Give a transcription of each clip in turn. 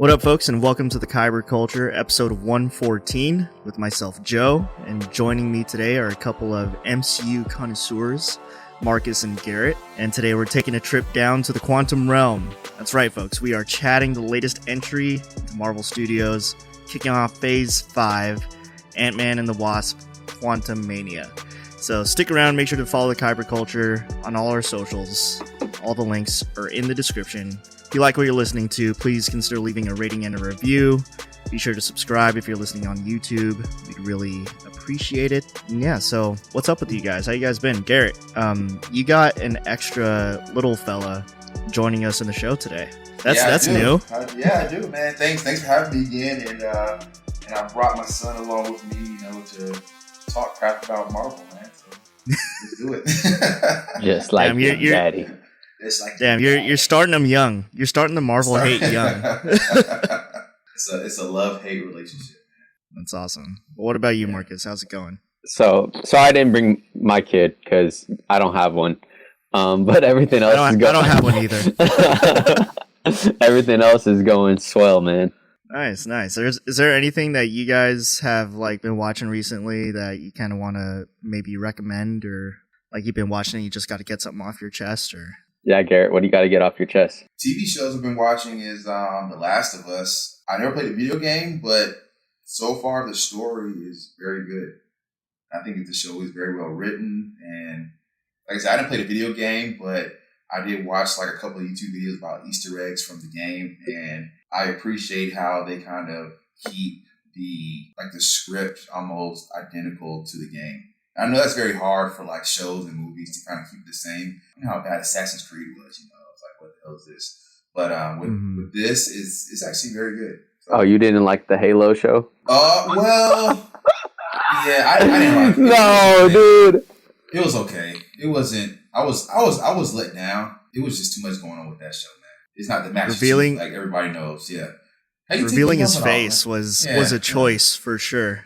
What up, folks, and welcome to the Kyber Culture, episode 114, with myself, Joe, and joining me today are a couple of MCU connoisseurs, Marcus and Garrett, and today we're taking a trip down to the Quantum Realm. That's right, folks, we are chatting the latest entry to Marvel Studios, kicking off Phase 5, Ant-Man and the Wasp, Quantumania. So stick around, make sure to follow the Kyber Culture on all our socials. All the links are in the description. If you like what you're listening to, please consider leaving a rating and a review. Be sure to subscribe if you're listening on YouTube. We'd really appreciate it. And yeah, so what's up with you guys? How you guys been? Garrett, you got an extra little fella joining us in the show today. That's new. I do, man. Thanks for having me again. And I brought my son along with me, to talk crap about Marvel, man. So let's do it. Just like your daddy. Damn, you're starting them young. You're starting the Marvel hate young. It's a love-hate relationship. That's awesome. Well, what about you, Marcus? How's it going? So I didn't bring my kid because I don't have one. But everything else is going. I don't have one either. Everything else is going swell, man. Nice. Is there anything that you guys have been watching recently that you kind of want to maybe recommend, or you've been watching and you just got to get something off your chest, or? Yeah, Garrett, what do you got to get off your chest? TV shows I've been watching is The Last of Us. I never played a video game, but so far the story is very good. I think the show is very well written, and like I said, I didn't play the video game, but I did watch a couple of YouTube videos about Easter eggs from the game, and I appreciate how they kind of keep the script almost identical to the game. I know that's very hard for shows and movies to kind of keep it the same. You know how bad Assassin's Creed was, it's like, what the hell is this? But with this, it's actually very good. So, oh, you didn't like the Halo show? Well, yeah, I didn't like it. No, dude. It was okay. It wasn't. I was let down. It was just too much going on with that show, man. It's not the Master Chief, like everybody knows. Yeah, revealing his face was a choice for sure.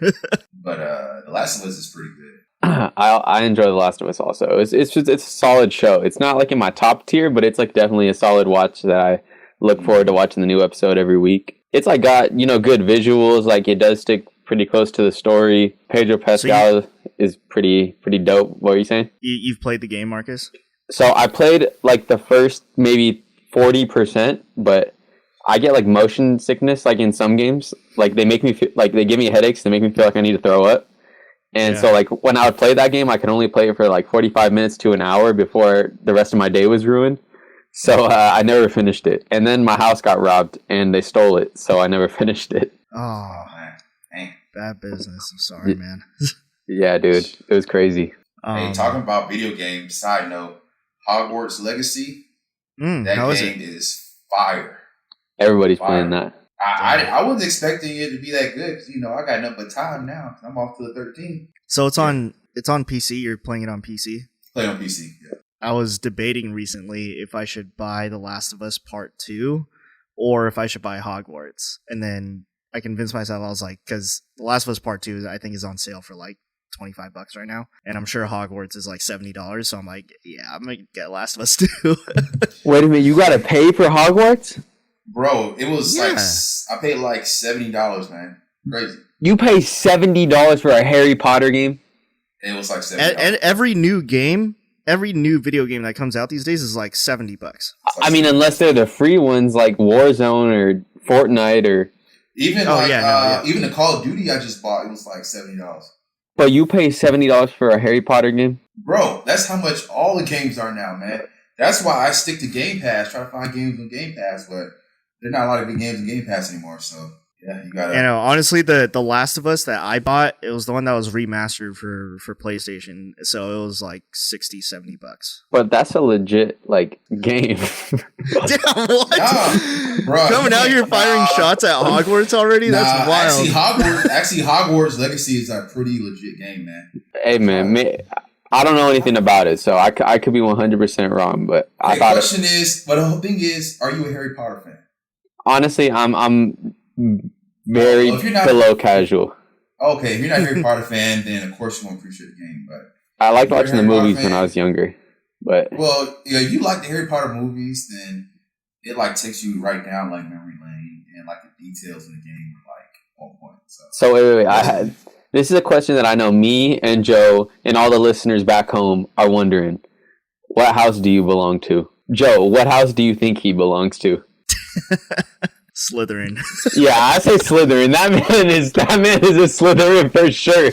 But The Last of Us is pretty good. I enjoy The Last of Us also. It's a solid show. It's not in my top tier, but it's definitely a solid watch that I look forward to watching the new episode every week. It's got good visuals. It does stick pretty close to the story. Pedro Pascal is pretty dope. What are you saying? You've played the game, Marcus? So I played the first maybe 40%, but I get motion sickness in some games. They make me feel they give me headaches. They make me feel like I need to throw up. And so when I would play that game, I could only play it for 45 minutes to an hour before the rest of my day was ruined. So I never finished it. And then my house got robbed and they stole it. So I never finished it. Oh, man. Bad business. I'm sorry, man. Yeah, dude. It was crazy. Hey, talking about video games, side note, Hogwarts Legacy, that game is fire. Everybody's playing that. I wasn't expecting it to be that good because I got nothing but time now. I'm off to the 13. So it's on PC. You're playing it on PC. Play on PC. Yeah. I was debating recently if I should buy The Last of Us Part 2 or if I should buy Hogwarts, and then I convinced myself. I was like, because The Last of Us Part 2 I think is on sale for $25 right now, and I'm sure Hogwarts is $70. So I'm like, yeah, I'm gonna get Last of Us 2. Wait a minute, you gotta pay for Hogwarts? Bro, it was I paid $70, man. Crazy. You pay $70 for a Harry Potter game? It was $70. And every new video game that comes out these days is $70. I mean, unless they're the free ones like Warzone or Fortnite or even even the Call of Duty I just bought, it was $70. But you pay $70 for a Harry Potter game? Bro, that's how much all the games are now, man. That's why I stick to Game Pass, try to find games on Game Pass, but there's not a lot of good games in Game Pass anymore, so yeah, you gotta. Honestly, the Last of Us that I bought, it was the one that was remastered for PlayStation, so it was $60-$70. But that's a legit game. Damn, what? Nah, bro, coming out here firing shots at Hogwarts already? That's wild. Actually, Hogwarts Legacy is a pretty legit game, man. Hey, man, I don't know anything about it, so I could be 100% wrong. But the question is, but the whole thing is, are you a Harry Potter fan? Honestly, I'm very below casual. Okay, if you're not a Harry Potter fan, then of course you won't appreciate the game. But I liked watching the movies when I was younger. But if you like the Harry Potter movies, then it takes you right down memory lane, and like the details in the game were like on point. So wait. This is a question that I know me and Joe and all the listeners back home are wondering. What house do you belong to? Joe, what house do you think he belongs to? Slytherin. Yeah, I say Slytherin. That man is a Slytherin for sure.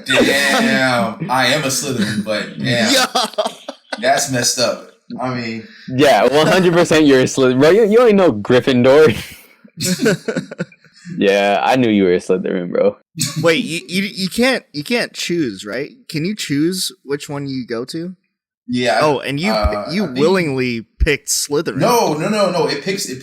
Damn, I am a Slytherin, but damn, that's messed up. I mean, yeah, 100% you're a Slytherin. Bro, you only know Gryffindor. Yeah, I knew you were a Slytherin, bro. Wait, you can't choose, right? Can you choose which one you go to? Yeah. Oh, and you willingly picked Slytherin. No. It picks for you.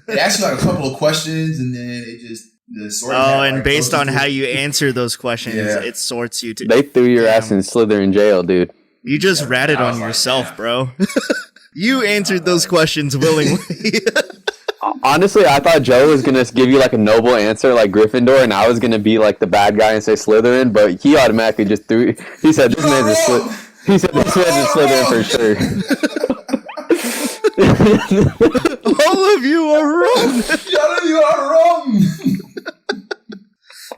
It asks you like a couple of questions, and then it just the sorting. And based on how you answer those questions, it sorts you to. They threw your ass in Slytherin jail, dude. You just ratted on yourself, bro. You answered those questions willingly. Honestly, I thought Joe was gonna give you like a noble answer like Gryffindor, and I was gonna be like the bad guy and say Slytherin, but he automatically just threw. He said this man's a Slytherin for sure. All of you are wrong. All of you are wrong.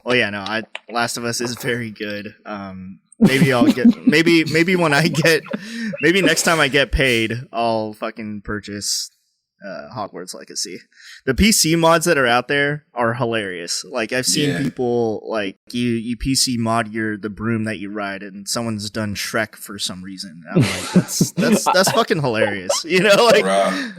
Well, yeah, no. Last of Us is very good. Maybe I'll get. Maybe when I get. Maybe next time I get paid, I'll fucking purchase Hogwarts Legacy. The PC mods that are out there are hilarious. Like I've seen people like you PC mod the broom that you ride, and someone's done Shrek for some reason. I'm like, that's fucking hilarious. You know,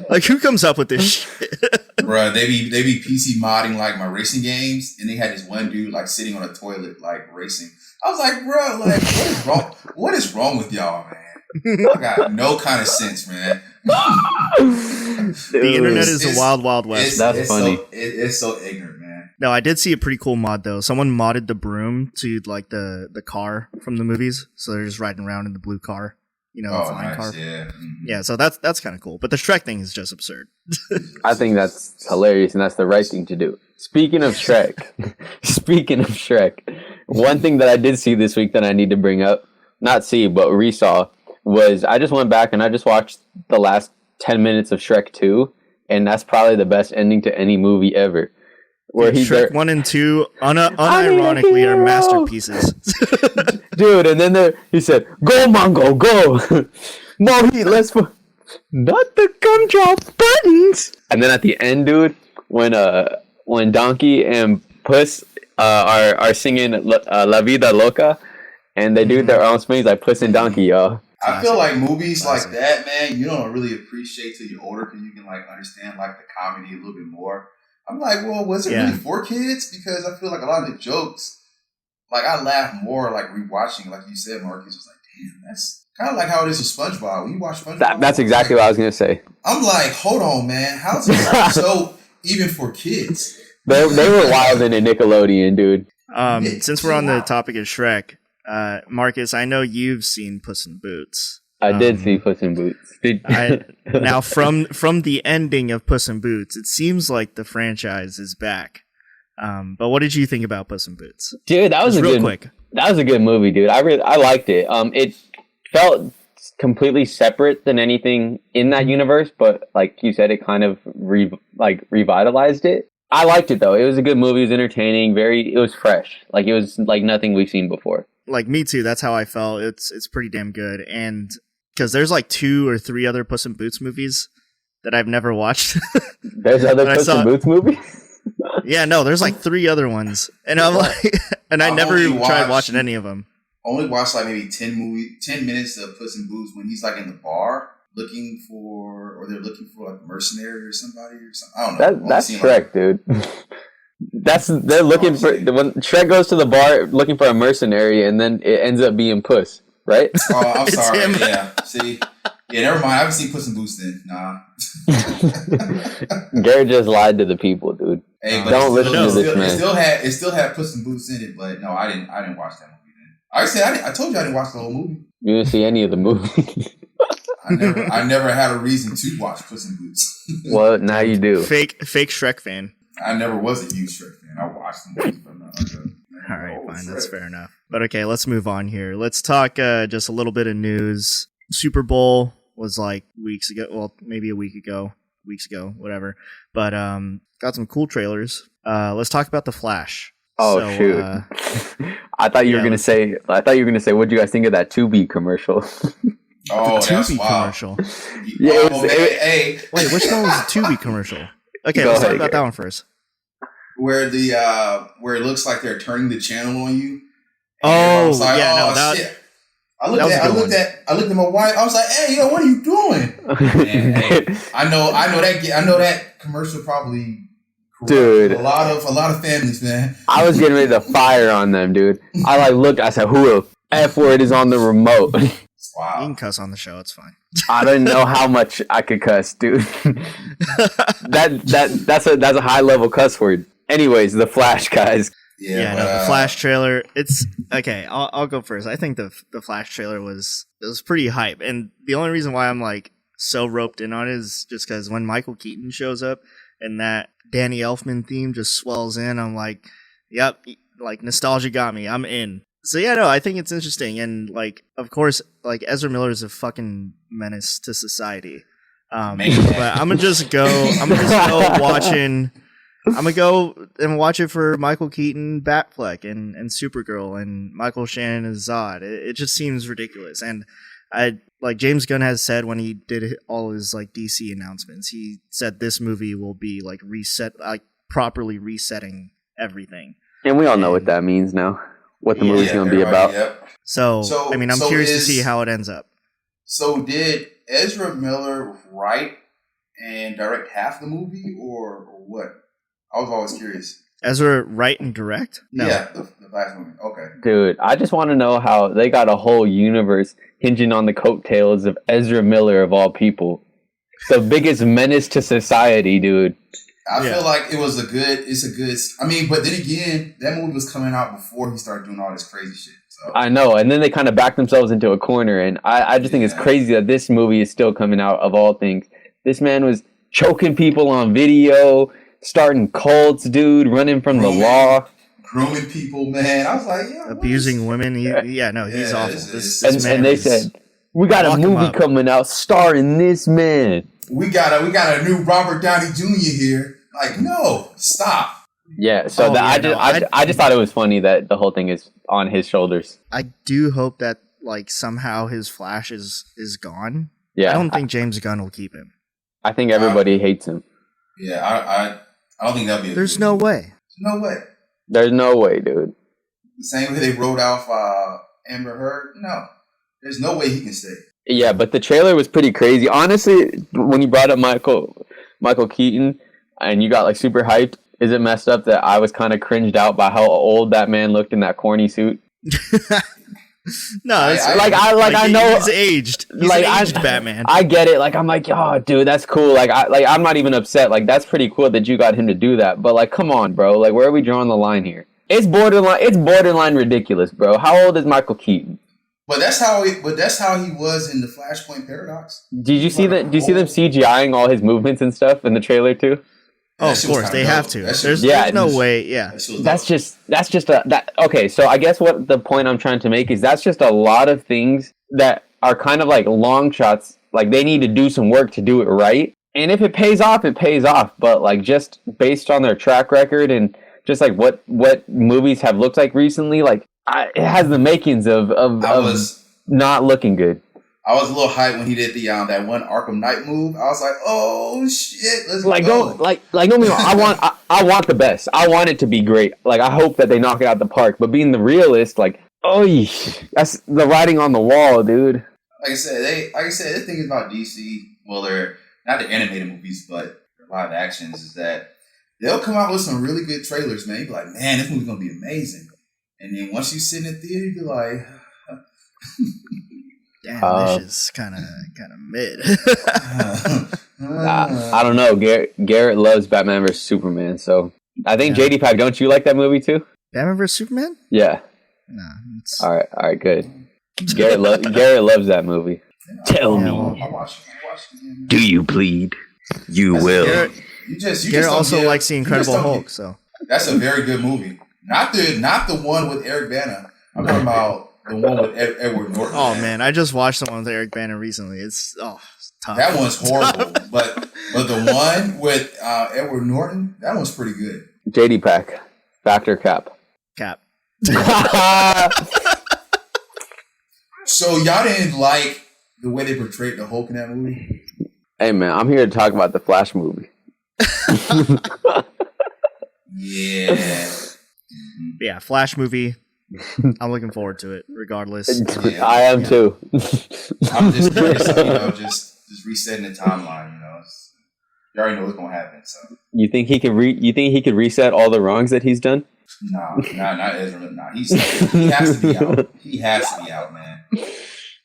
like who comes up with this shit? Bruh, they be PC modding like my racing games, and they had this one dude like sitting on a toilet like racing. I was like, bro, like what is wrong? What is wrong with y'all, man? I got no kind of sense, man. The internet is a wild, wild west. That's funny. It's so ignorant, man. No, I did see a pretty cool mod though. Someone modded the broom to like the car from the movies, so they're just riding around in the blue car. You know, the flying car. Yeah. Mm-hmm. Yeah, so that's kind of cool. But the Shrek thing is just absurd. I think that's hilarious, and that's the right thing to do. Speaking of Shrek, one thing that I did see this week that I need to bring up, not see, but resaw, was I just went back and I just watched the last 10 minutes of Shrek 2, and that's probably the best ending to any movie ever. Where Shrek 1 and 2 unironically are masterpieces. Dude, and then he said, "Go Mongo, go! Mohi, let's not the gumdrop buttons." And then at the end, dude, when Donkey and Puss are singing La Vida Loca, and they do their own spins like Puss and Donkey, y'all. I feel like movies like that, man, you don't really appreciate till you're older because you can like understand like the comedy a little bit more. I'm like, well, was it really for kids? Because I feel like a lot of the jokes, like I laugh more like rewatching, like you said, Marcus was like, damn, that's kind of like how it is with SpongeBob. When you watch SpongeBob, that's exactly what I was gonna say. I'm like, hold on, man, how's this so even for kids? They were wild in a Nickelodeon, dude. Since we're on the topic of Shrek, Marcus, I know you've seen Puss in Boots. I did see Puss in Boots. Now, from the ending of Puss in Boots, it seems like the franchise is back. But what did you think about Puss in Boots? Dude, that was quick. That was a good movie, dude. I liked it. It felt completely separate than anything in that universe, but like you said, it kind of revitalized it. I liked it though. It was a good movie. It was entertaining. It was fresh. Like it was like nothing we've seen before. Like me too. That's how I felt. It's pretty damn good. And because there's like 2 or 3 other Puss in Boots movies that I've never watched. There's other Puss in Boots movies? Yeah, no, there's like 3 other ones. And I'm like, and I never tried watching any of them. Only watched like maybe 10 minutes of Puss in Boots when he's like in the bar looking for like a mercenary or somebody or something. I don't know. That's Shrek, dude. They're looking for when Shrek goes to the bar looking for a mercenary, and then it ends up being Puss, right? Oh, I'm sorry. Yeah, see, never mind. I haven't seen Puss in Boots then. Nah. Garrett just lied to the people, dude. Hey, but don't listen to this man. It still had Puss in Boots in it, but no, I didn't watch that movie then. I told you I didn't watch the whole movie. You didn't see any of the movie. I never had a reason to watch Puss in Boots. Well, now you do. Fake Shrek fan. I never was a huge Shrek fan. I watched the movie, but not all right, fine. Shrek. That's fair enough. But okay, let's move on here. Let's talk just a little bit of news. Super Bowl was like weeks ago. Well, maybe a week ago. weeks ago, whatever. But got some cool trailers. Let's talk about The Flash. Oh shoot! I thought you were gonna say. What do you guys think of that Tubi commercial? Oh, the that's Tubi wild. commercial. Yeah, hey, wait, which one was the Tubi commercial? Okay, let's talk about that one first. Where it looks like they're turning the channel on you. Oh, like, yeah, shit. I looked at my wife. I was like, "Hey, yo, what are you doing?" And, hey, I know that commercial probably. Dude, a lot of families, man. I was getting ready to fire on them, dude. I looked. I said, "Who the F word is on the remote?" Wow. You can cuss on the show. It's fine. I didn't know how much I could cuss, dude. That's a high level cuss word. Anyways, The Flash, guys. Yeah, the Flash trailer. It's okay. I'll go first. I think the Flash trailer was pretty hype, and the only reason why I'm like so roped in on it is just because when Michael Keaton shows up and that Danny Elfman theme just swells in, I'm like, yep, like nostalgia got me. I'm in. So yeah, no, I think it's interesting, and like, of course, like Ezra Miller is a fucking menace to society. But I'm gonna just go watching. I'm gonna go and watch it for Michael Keaton, Batfleck, and Supergirl, and Michael Shannon as Zod. It just seems ridiculous, and I like James Gunn has said when he did all his like DC announcements, he said this movie will be like properly resetting everything. And we all know what that means now. What the movie's going to be about. Yep. So, I mean, I'm curious to see how it ends up. So, did Ezra Miller write and direct half the movie, or what? I was always curious. Ezra write and direct? No. Yeah, the last movie. Okay. Dude, I just want to know how they got a whole universe hinging on the coattails of Ezra Miller, of all people. The biggest menace to society, dude. I feel like it's a good, I mean, but then again, that movie was coming out before he started doing all this crazy shit. So. I know, and then they kind of backed themselves into a corner, and I just think it's crazy that this movie is still coming out, of all things. This man was choking people on video, starting cults, dude, running from the law. Grooming people, man. I was like, yeah. Abusing women. He's awful. And they said, we got a movie coming out starring this man. We got a new Robert Downey Jr. here. Like, no, stop. Yeah, so I just thought it was funny that the whole thing is on his shoulders. I do hope that like somehow his Flash is gone. Yeah, I don't think James Gunn will keep him. I think everybody hates him. Yeah, I don't think that'll be. There's no way. No way. There's no way, dude. The same way they wrote off Amber Heard. No, there's no way he can stay. Yeah, but the trailer was pretty crazy. Honestly, when you brought up Michael Keaton and you got like super hyped, is it messed up that I was kind of cringed out by how old that man looked in that corny suit? No, it's I know he's aged. He's like aged Batman. I get it. Like I'm like, oh, dude, that's cool. I'm not even upset. Like that's pretty cool that you got him to do that. But like, come on, bro. Like, where are we drawing the line here? It's borderline ridiculous, bro. How old is Michael Keaton? But that's how he was in the Flashpoint Paradox. Did you see them CGIing all his movements and stuff in the trailer too? Oh, of course they have to. There's no way. Yeah, Okay, so I guess what the point I'm trying to make is that's just a lot of things that are kind of like long shots. Like they need to do some work to do it right. And if it pays off, it pays off. But like just based on their track record and just like what movies have looked like recently, like it has the makings of not looking good. I was a little hyped when he did the that one Arkham Knight move. I was like, "Oh shit, let's go!" Don't get me wrong. I want the best. I want it to be great. Like I hope that they knock it out the park. But being the realist, like, that's the writing on the wall, dude. Like I said, the thing about DC. Well, they're not the animated movies, but their live actions is that they'll come out with some really good trailers, man. You be like, "Man, this movie's gonna be amazing," and then once you sit in the theater, you be like. Damn, this is kind of mid. I don't know. Garrett loves Batman vs Superman, so I think JD Pack. Don't you like that movie too? Batman vs Superman? Yeah. No. All right, good. Garrett loves that movie. Tell me, do you bleed? You will. Garrett also likes The Incredible Hulk, so that's a very good movie. Not the one with Eric Bana. I'm talking about The one with Edward Norton. Oh man, I just watched the one with Eric Bana recently. It's tough. That one's horrible. but the one with Edward Norton, that one's pretty good. JD Pack, Factor Cap. So y'all didn't like the way they portrayed the Hulk in that movie? Hey man, I'm here to talk about the Flash movie. Yeah. Yeah, Flash movie. I'm looking forward to it, regardless. Yeah. I am too. I'm just curious, just resetting the timeline. You already know what's gonna happen. So You think he could reset all the wrongs that he's done? not Ezra. Nah, he has to be out. He has to be out, man.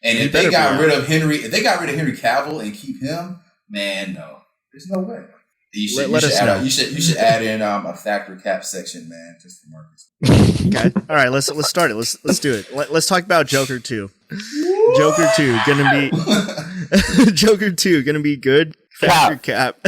And if they got rid of Henry Cavill and keep him, man, no, there's no way. You should add in a factor cap section, man, just for Marcus. Okay. All right, let's start it. Let's do it. Let's talk about Joker 2. Joker 2 gonna be good. Factor cap.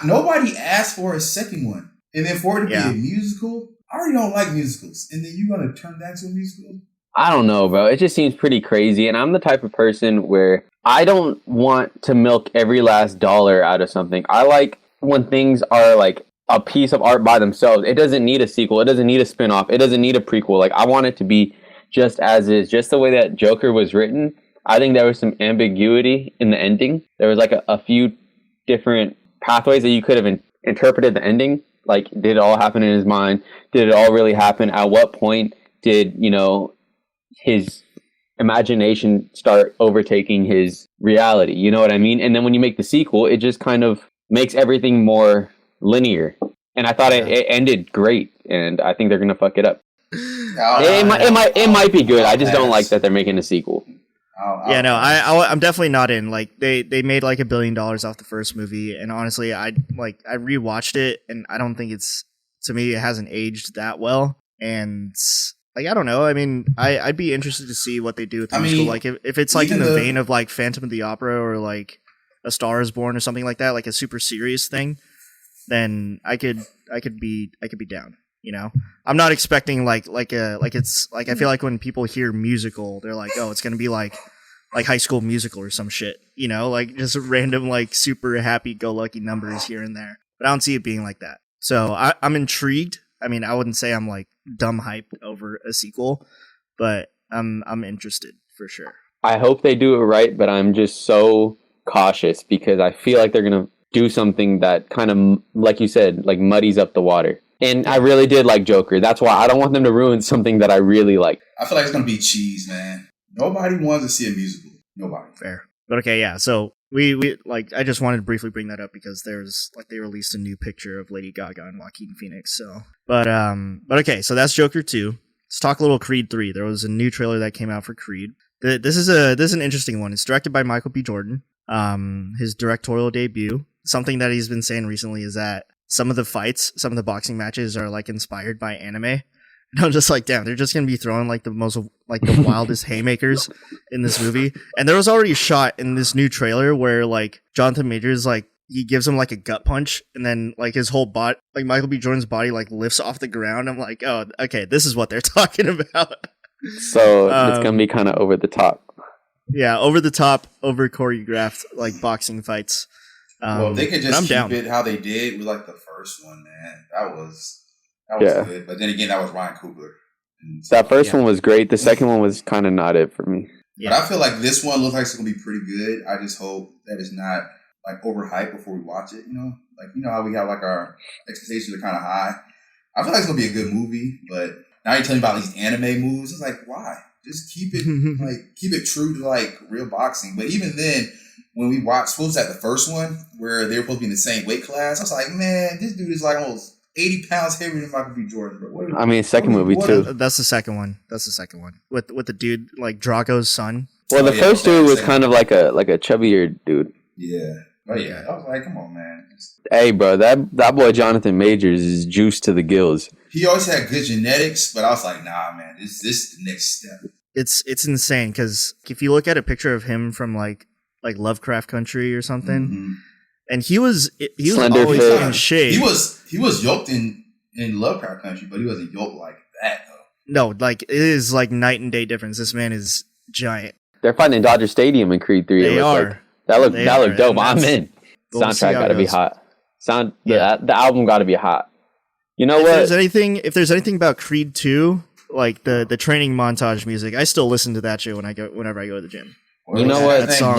Nobody asked for a second one, and then for it to be a musical. I already don't like musicals, and then you gonna turn that to a musical? I don't know, bro. It just seems pretty crazy, and I'm the type of person where I don't want to milk every last dollar out of something. I like when things are like a piece of art by themselves. It doesn't need a sequel. It doesn't need a spin-off. It doesn't need a prequel. Like, I want it to be just as is, just the way that Joker was written. I think there was some ambiguity in the ending. There was like a few different pathways that you could have interpreted the ending. Like, did it all happen in his mind? Did it all really happen? At what point did, his imagination start overtaking his reality? You know what I mean? And then when you make the sequel, it just kind of makes everything more linear. And I thought it ended great, and I think they're gonna fuck it up. It might be good. I just don't like that they're making a sequel. I'm definitely not in. Like, they made like $1 billion off the first movie, and honestly, I rewatched it, and I don't think to me it hasn't aged that well. And like, I don't know. I mean, I'd be interested to see what they do with the musical. Like, if it's like in the vein of like Phantom of the Opera or like A Star Is Born or something like that, like a super serious thing, then I could be down. I'm not expecting I feel like when people hear musical, they're like, oh, it's gonna be like High School Musical or some shit. Like just random like super happy go lucky numbers here and there. But I don't see it being like that. So I'm intrigued. I mean, I wouldn't say I'm like dumb hyped over a sequel, but I'm interested for sure. I hope they do it right, but I'm just so cautious because I feel like they're gonna do something that kind of, like you said, like muddies up the water. And I really did like Joker. That's why I don't want them to ruin something that I really like. I feel like it's gonna be cheese, man. Nobody wants to see a musical. Nobody. Fair. But okay, yeah. So we like, I just wanted to briefly bring that up because there's like, they released a new picture of Lady Gaga and Joaquin Phoenix. So, but okay. So that's Joker 2. Let's talk a little Creed 3. There was a new trailer that came out for Creed. This is an interesting one. It's directed by Michael B. Jordan. His directorial debut. Something that he's been saying recently is that some of the fights, some of the boxing matches are like inspired by anime. And I'm just like, damn, they're just going to be throwing like the wildest haymakers in this movie. And there was already a shot in this new trailer where like Jonathan Majors, like he gives him like a gut punch and then like his whole body, like Michael B. Jordan's body like lifts off the ground. I'm like, oh, okay, this is what they're talking about. So it's going to be kind of over the top. Yeah, over the top, over choreographed like boxing fights. Well, if they could just keep it how they did with like the first one, man, that was good. But then again, that was Ryan Coogler. That first one was great. The second one was kind of not it for me. Yeah. But I feel like this one looks like it's gonna be pretty good. I just hope that it's not like overhyped before we watch it. Like how we have like our expectations are kind of high. I feel like it's gonna be a good movie, but now you're telling me about these anime moves. It's like, why? Just keep it true to like real boxing. But even then, when we watched, what was that, the first one where they were supposed to be in the same weight class? I was like, man, this dude is like almost 80 pounds heavier than Michael B. Jordan. Bro. Second movie too. That's the second one. With the dude like Drago's son. Well, the first dude was kind of like a chubbier dude. Yeah. Oh yeah. I was like, come on, man. Hey, bro, that boy Jonathan Majors is juiced to the gills. He always had good genetics, but I was like, nah, man, this is the next step. It's insane because if you look at a picture of him from like Lovecraft Country or something, mm-hmm. and he was always in shape. He was yoked in Lovecraft Country, but he wasn't yoked like that though. No, like it is like night and day difference. This man is giant. They're fighting in Dodger Stadium in Creed 3. They are. Like, that looked dope. I'm in. We'll Soundtrack got to be hot. The album got to be hot. You know what? If there's anything about Creed 2, like the training montage music, I still listen to that shit whenever I go to the gym. You know what? That song,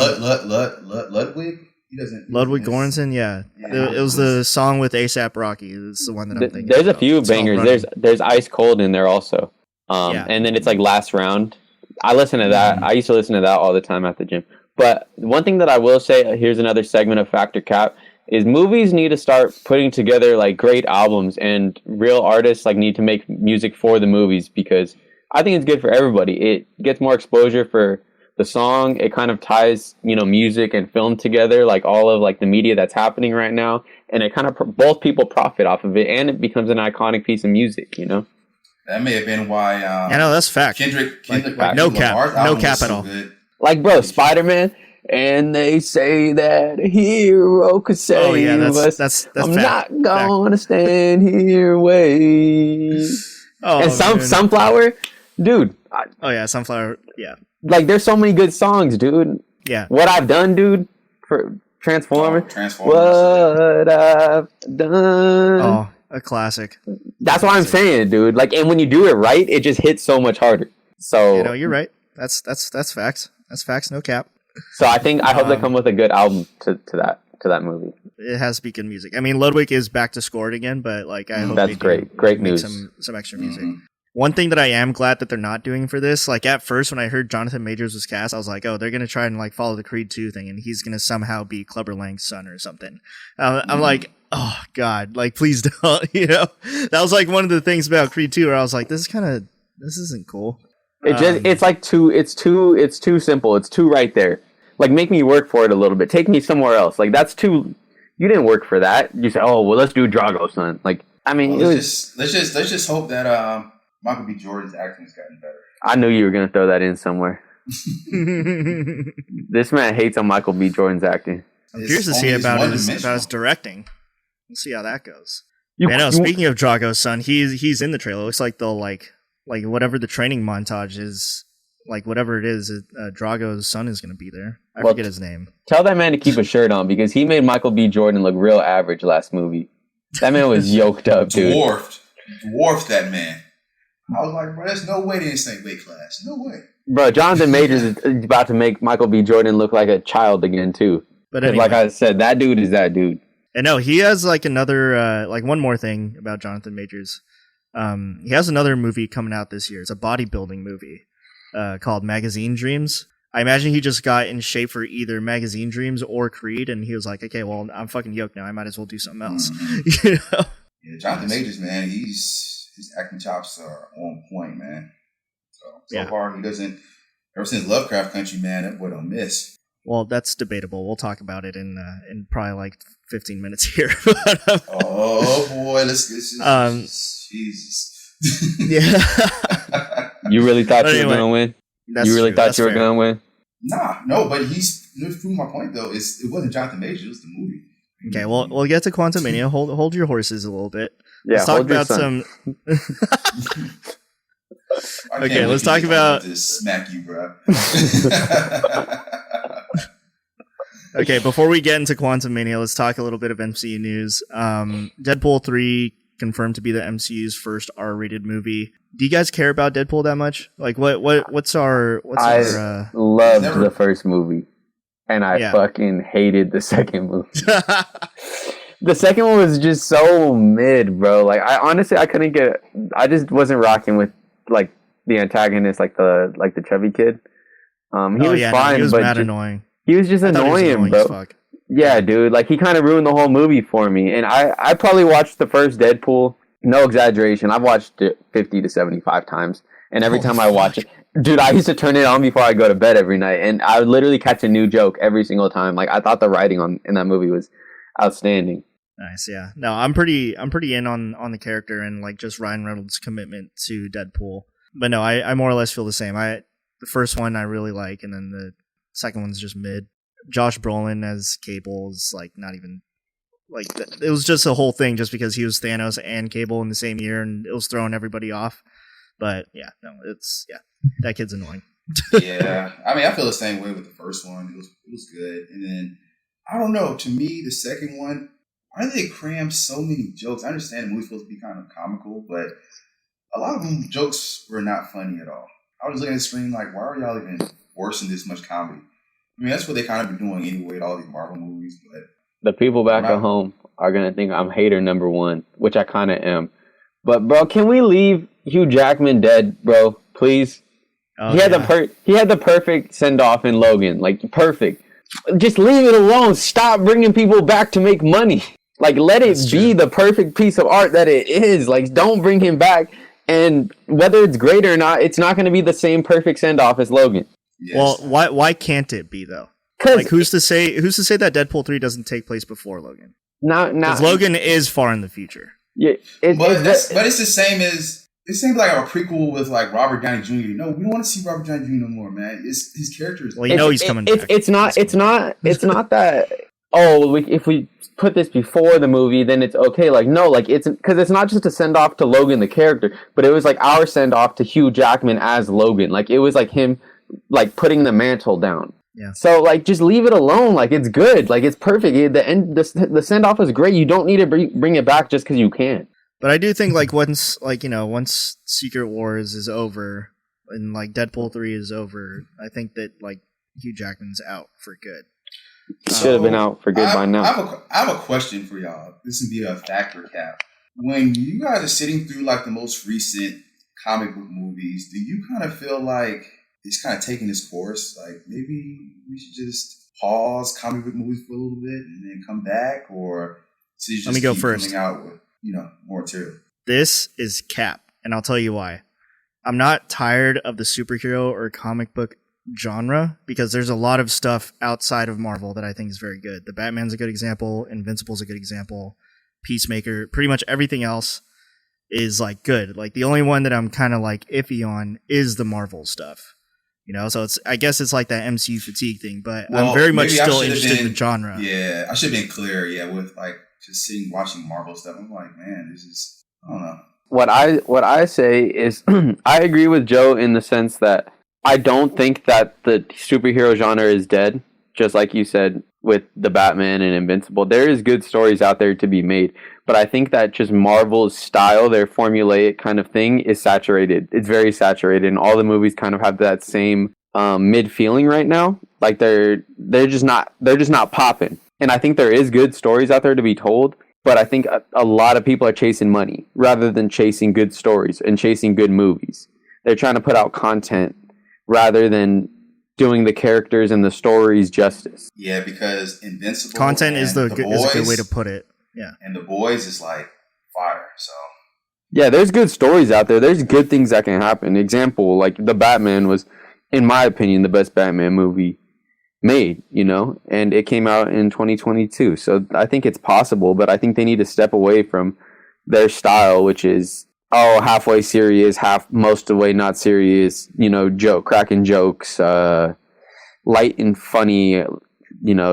Ludwig. He doesn't. Ludwig Göransson, yeah. It was the song with A$AP Rocky. It's the one that I'm thinking. There's a few bangers. There's Ice Cold in there also. And then it's like Last Round. I listen to that. I used to listen to that all the time at the gym. But one thing that I will say, here's another segment of Factor Cap, is movies need to start putting together like great albums, and real artists like need to make music for the movies, because I think it's good for everybody. It gets more exposure for the song. It kind of ties, music and film together, like all of like the media that's happening right now, and it kind of both people profit off of it, and it becomes an iconic piece of music. That may have been why. I know that's fact. Kendrick no cap at all. Good. Like, bro, Spider-Man, and they say that a hero could save us. That's I'm fact. not gonna stand here wait. And Sunflower, dude. Sunflower. Yeah. Like, there's so many good songs, dude. Yeah. What I've Done, dude, for Transformers. Transformers. What I've done. Oh, a classic. That's what I'm saying, dude. Like, and when you do it right, it just hits so much harder. So you're right. That's facts. That's facts. No cap. So I hope they come with a good album to that movie. It has to be good music. I mean, Ludwig is back to score it again, but like I hope that's great news. Some extra music. One thing that I am glad that they're not doing for this, like at first when I heard Jonathan Majors was cast, I was like, oh, they're gonna try and like follow the Creed 2 thing, and he's gonna somehow be Clubber Lang's son or something. I'm like, oh god, like please don't. That was like one of the things about Creed 2 where I was like, this isn't cool. It's too simple. It's too right there. Like, make me work for it a little bit. Take me somewhere else. Like, that's too. You didn't work for that. You said, oh well, let's do Drago, son. Like, I mean, let's just hope that Michael B. Jordan's acting has gotten better. I knew you were gonna throw that in somewhere. This man hates on Michael B. Jordan's acting. I'm curious to see about his directing. We'll see how that goes. Speaking of Drago's son, he's in the trailer. It looks like they'll like whatever the training montage is, like whatever it is, Drago's son is going to be there. I forget his name. Tell that man to keep a shirt on, because he made Michael B. Jordan look real average last movie. That man was yoked up, dude. Dwarfed that man. I was like, bro, there's no way they're in the same weight class. No way. Bro, Jonathan Majors is about to make Michael B. Jordan look like a child again, too. But anyway, like I said, that dude is that dude. And no, he has like another, one more thing about Jonathan Majors. He has another movie coming out this year. It's a bodybuilding movie called Magazine Dreams. I imagine he just got in shape for either Magazine Dreams or Creed, and he was like, okay, well, I'm fucking yoked now. I might as well do something else. Yeah, Jonathan Majors, man, his acting chops are on point, man. So far, he doesn't. Ever since Lovecraft Country, man, that boy don't miss. Well, that's debatable. We'll talk about it in probably like 15 minutes here. Oh boy, let's Jesus. Yeah. You really thought you were gonna win? You really thought you were gonna win? No, but he's proving my point though. It wasn't Jonathan Majors, it was the movie. Okay, well, we'll get to Quantumania. Hold your horses a little bit. Yeah, let's talk about some. Okay, let's talk about. Smack you, bro. Okay, before we get into Quantumania, let's talk a little bit of MCU news. Deadpool 3 confirmed to be the MCU's first R-rated movie. Do you guys care about Deadpool that much? Like, what's our? I loved the first movie, and I fucking hated the second movie. The second one was just so mid, bro. Like, I couldn't get. I just wasn't rocking with like the antagonist, like the chubby kid. He was fine, he was but mad annoying. He was just annoying, bro. Yeah, dude. Like, he kind of ruined the whole movie for me. And I probably watched the first Deadpool. No exaggeration. I've watched it 50 to 75 times. And every time I watch it, dude, I used to turn it on before I go to bed every night. And I would literally catch a new joke every single time. Like, I thought the writing in that movie was outstanding. Nice, yeah. No, I'm pretty in on the character and like just Ryan Reynolds' commitment to Deadpool. But no, I more or less feel the same. The first one I really like, and then the second one's just mid. Josh Brolin as Cable is like not even like it was just a whole thing just because he was Thanos and Cable in the same year, and it was throwing everybody off. But yeah, no, that kid's annoying. Yeah, I mean, I feel the same way with the first one. It was good, and then I don't know. To me, the second one, why did they cram so many jokes? I understand the movie's supposed to be kind of comical, but a lot of them jokes were not funny at all. I was looking at the screen like, why are y'all even forcing this much comedy? I mean, that's what they kind of been doing anyway with all these Marvel movies. But the people back at home are gonna think I'm hater number one, which I kind of am. But bro, can we leave Hugh Jackman dead, bro? Please. Oh, he had the perfect send off in Logan, like perfect. Just leave it alone. Stop bringing people back to make money. Like let it be the perfect piece of art that it is. Like don't bring him back. And whether it's great or not, it's not going to be the same perfect send off as Logan. Yes. Well, why can't it be though? Like who's to say that Deadpool 3 doesn't take place before Logan? Because Logan is far in the future. Yeah, but it's the same as. It seems like a prequel with like Robert Downey Jr. No, we don't want to see Robert Downey Jr. no more, man. His character is. Well, he's coming back. It's not that. Oh, if we put this before the movie, then it's okay. Like no, like it's because it's not just a send off to Logan the character, but it was like our send off to Hugh Jackman as Logan. Like it was like him, like putting the mantle down. Yeah. So like just leave it alone. Like it's good. Like it's perfect. The send off is great. You don't need to bring it back just because you can. But I do think like once Secret Wars is over and like Deadpool 3 is over, I think that like Hugh Jackman's out for good. Should have been out for good by now. I have a question for y'all. This would be a factor cap. When you guys are sitting through like the most recent comic book movies, do you kind of feel like it's kind of taking its course? Like maybe we should just pause comic book movies for a little bit and then come back, or so you just let me go keep first. Coming out with more material. This is cap, and I'll tell you why. I'm not tired of the superhero or comic book genre because there's a lot of stuff outside of Marvel that I think is very good. The Batman's a good example. Invincible's a good example. Peacemaker. Pretty much everything else is like good. Like the only one that I'm kind of like iffy on is the Marvel stuff. So I guess it's like that MCU fatigue thing, but I'm very much still interested in the genre. Yeah, I should have been clear. Yeah, with like just sitting watching Marvel stuff, I'm like, man, this is I don't know. What I say is I agree with Joe in the sense that I don't think that the superhero genre is dead. Just like you said with the Batman and Invincible, there is good stories out there to be made. But I think that just Marvel's style, their formulaic kind of thing, is saturated. It's very saturated, and all the movies kind of have that same mid feeling right now. Like they're just not popping. And I think there is good stories out there to be told. But I think a lot of people are chasing money rather than chasing good stories and chasing good movies. They're trying to put out content rather than doing the characters and the stories justice. Yeah, because Invincible content is a good way to put it. Yeah, and The Boys is like fire. So yeah, there's good stories out there. There's good things that can happen. Example, like the Batman was, in my opinion, the best Batman movie made, and it came out in 2022. So I think it's possible, but I think they need to step away from their style, which is halfway serious, most of the way not serious, cracking jokes, light and funny,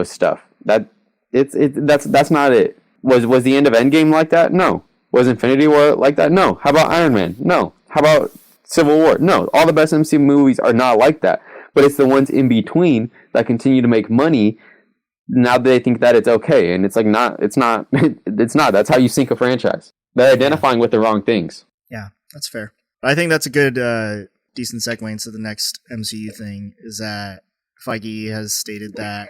stuff. That's not it. Was the end of Endgame like that? No. Was Infinity War like that? No. How about Iron Man? No. How about Civil War? No. All the best MCU movies are not like that. But it's the ones in between that continue to make money. Now they think that it's okay, and it's like it's not. That's how you sink a franchise. They're identifying with the wrong things. Yeah, that's fair. But I think that's a good, decent segue into the next MCU thing. Is that Feige has stated that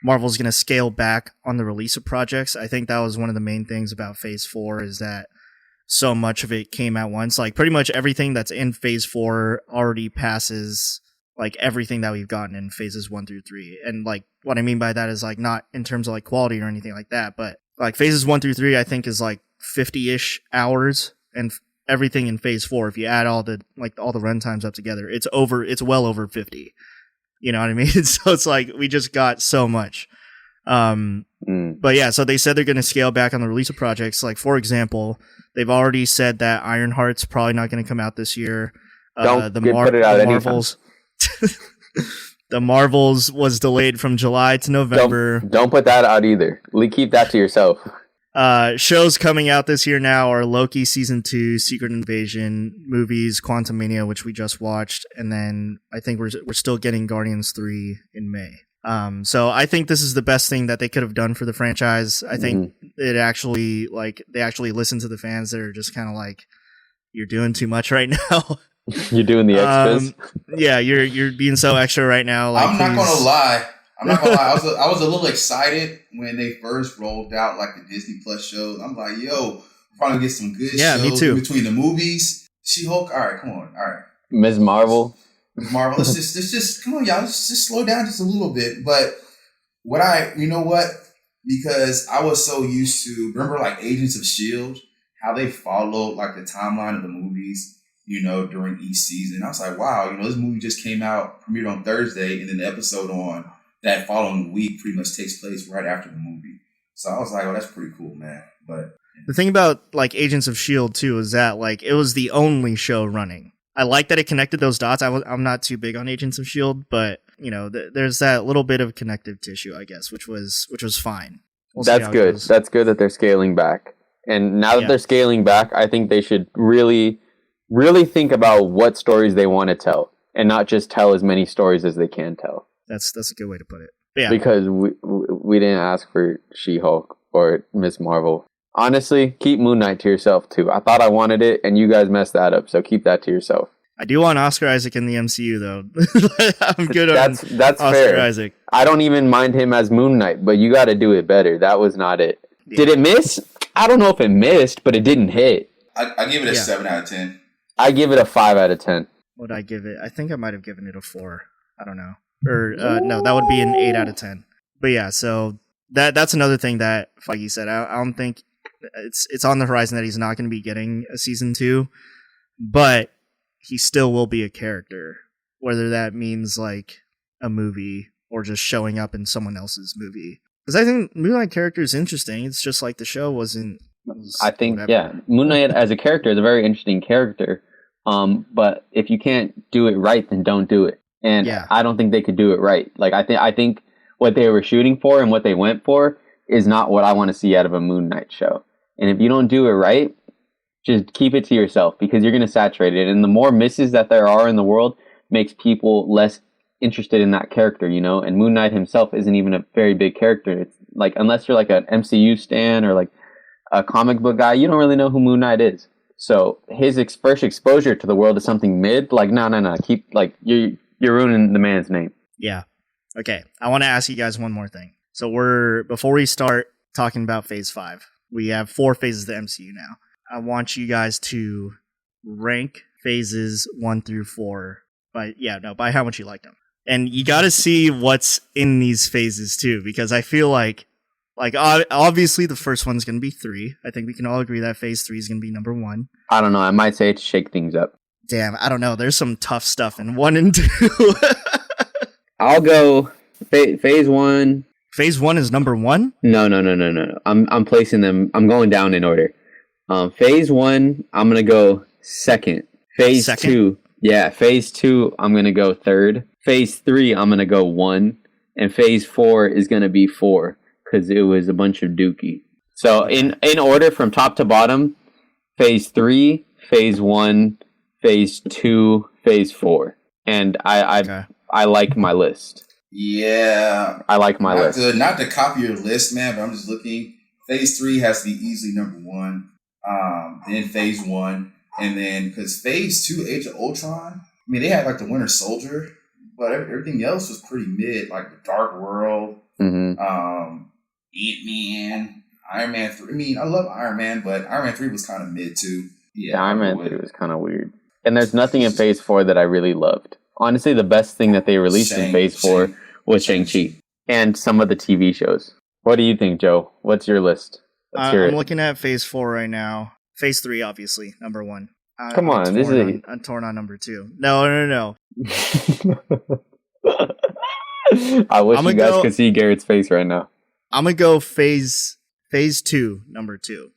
Marvel's going to scale back on the release of projects. I think that was one of the main things about Phase 4 is that so much of it came at once. Like pretty much everything that's in Phase 4 already passes like everything that we've gotten in phases 1 through 3. And like what I mean by that is like not in terms of like quality or anything like that, but like phases 1 through 3 I think is like 50-ish hours, and everything in Phase 4, if you add all the runtimes up together, it's well over 50. You know what I mean? So it's like we just got so much. But yeah, so they said they're going to scale back on the release of projects. Like for example, they've already said that Ironheart's probably not going to come out this year. The Marvels the Marvels was delayed from July to November. Don't put that out either. Keep that to yourself. Shows coming out this year now are Loki Season 2, Secret Invasion, movies, Quantumania, which we just watched, and then I think we're still getting Guardians 3 in May. So I think this is the best thing that they could have done for the franchise. I think it actually, they actually listen to the fans that are just kind of like, you're doing too much right now. You're doing the extras. Yeah, you're being so extra right now. Like, I'm not gonna lie. I was a little excited when they first rolled out like the Disney Plus shows. I'm like, yo, we're probably gonna get some good shows me too. In between the movies. She-Hulk, all right, come on, all right. Ms. Marvel. Let's just come on, y'all. Let's just slow down just a little bit. But you know what? Because I was so used to remember like Agents of S.H.I.E.L.D., how they followed like the timeline of the movies, during each season. I was like, wow, this movie just came out, premiered on Thursday, and then the episode on that following week pretty much takes place right after the movie. So I was like, oh, that's pretty cool, man. But the thing about like Agents of S.H.I.E.L.D. too is that like it was the only show running. I like that it connected those dots. I'm not too big on Agents of S.H.I.E.L.D., but there's that little bit of connective tissue, I guess, which was fine. That's good. That's good that they're scaling back. And now that they're scaling back, I think they should really, really think about what stories they want to tell, and not just tell as many stories as they can tell. That's a good way to put it. Yeah. Because we didn't ask for She-Hulk or Ms. Marvel. Honestly, keep Moon Knight to yourself too. I thought I wanted it, and you guys messed that up. So keep that to yourself. I do want Oscar Isaac in the MCU though. I'm good on that's Oscar fair. Isaac. I don't even mind him as Moon Knight, but you got to do it better. That was not it. Yeah. Did it miss? I don't know if it missed, but it didn't hit. I give it a 7 out of 10. I give it a 5 out of 10. What would I give it? I think I might have given it a 4. I don't know. Or no, that would be an 8 out of 10. But yeah, so that's another thing that Feige said. I don't think it's on the horizon that he's not going to be getting a season 2, but he still will be a character, whether that means like a movie or just showing up in someone else's movie. Because I think Moon Knight character is interesting. It's just like the show wasn't. I think Moon Knight as a character is a very interesting character. But if you can't do it right, then don't do it. And I don't think they could do it right. Like I think what they were shooting for and what they went for is not what I want to see out of a Moon Knight show. And if you don't do it right, just keep it to yourself, because you're going to saturate it. And the more misses that there are in the world makes people less interested in that character, And Moon Knight himself isn't even a very big character. It's like, unless you're like an MCU stan or like a comic book guy, you don't really know who Moon Knight is. So his first exposure to the world is something mid. Like, no. Keep, like, you're ruining the man's name. Yeah. Okay. I want to ask you guys one more thing. So before we start talking about Phase 5, we have 4 phases of the MCU now. I want you guys to rank phases 1 through 4 by how much you like them. And you got to see what's in these phases too, because I feel like obviously the first one's going to be 3. I think we can all agree that phase 3 is going to be number 1. I don't know. I might say to shake things up. Damn, I don't know. There's some tough stuff in 1 and 2. I'll go phase 1. Phase 1 is number 1? No. I'm placing them. I'm going down in order. Phase 1, I'm going to go second. Phase 2. Yeah, phase 2, I'm going to go third. Phase 3, I'm going to go 1. And phase 4 is going to be 4, because it was a bunch of dookie. So in order from top to bottom, phase 3, phase 1, phase 2, phase 4. And I like my list. Yeah. I like my list. Not to copy your list, man, but I'm just looking. Phase 3 has to be easily number 1. Then phase 1. And then, because phase 2, Age of Ultron, I mean, they had like the Winter Soldier, but everything else was pretty mid, like the Dark World, Ant-Man, Iron Man 3. I mean, I love Iron Man, but Iron Man 3 was kind of mid too. Yeah, Iron Man 3 was kind of weird. And there's nothing in phase 4 that I really loved. Honestly, the best thing that they released in phase 4 was Shang-Chi and some of the TV shows. What do you think, Joe? What's your list? I'm looking at phase 4 right now. Phase 3, obviously, number 1. Come on, I'm torn on number 2. No. I wish you guys could see Garrett's face right now. I'm gonna go phase 2, number 2.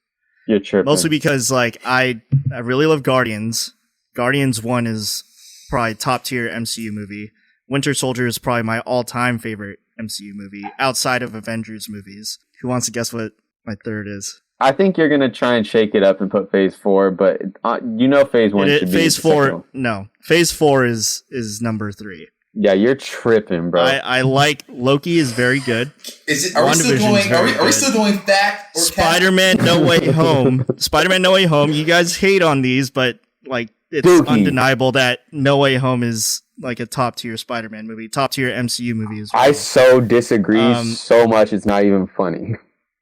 You're tripping. Mostly because like I really love Guardians. Guardians 1 is probably top tier MCU movie. Winter Soldier is probably my all-time favorite MCU movie outside of Avengers movies. Who wants to guess what my third is? I think you're gonna try and shake it up and put Phase 4, but Phase 1 should be Phase the 4. second one. No, Phase 4 is number 3. Yeah, you're tripping, bro. I like Loki is very good. Is it? Are we still doing? Are we still doing fact or Spider-Man No Way Home? Spider-Man No Way Home. You guys hate on these, but like it's undeniable that No Way Home is like a top tier Spider-Man movie, top tier MCU movie as well. I so disagree so much. It's not even funny.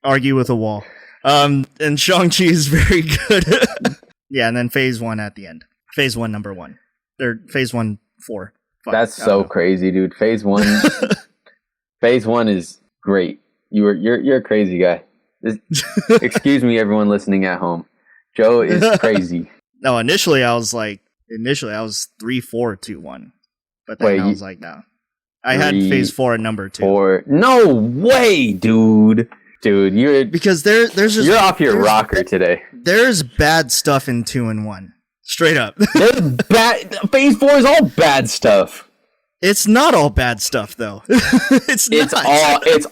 Argue with a wall. And Shang-Chi is very good. Yeah, and then Phase 1 at the end. Phase 1 number 1. Or Phase 1 4. That's so crazy, dude. Phase 1 Phase 1 is great. You're a crazy guy. Excuse me, everyone listening at home. Joe is crazy. No, initially I was 3-4-2-1. But then I was like, no. I had Phase 4 at number 2. 4. No way, dude. Dude, because there's just, you're off your rocker today. There's bad stuff in 2 and 1. Straight up. There's bad. Phase 4 is all bad stuff. It's not all bad stuff though. It's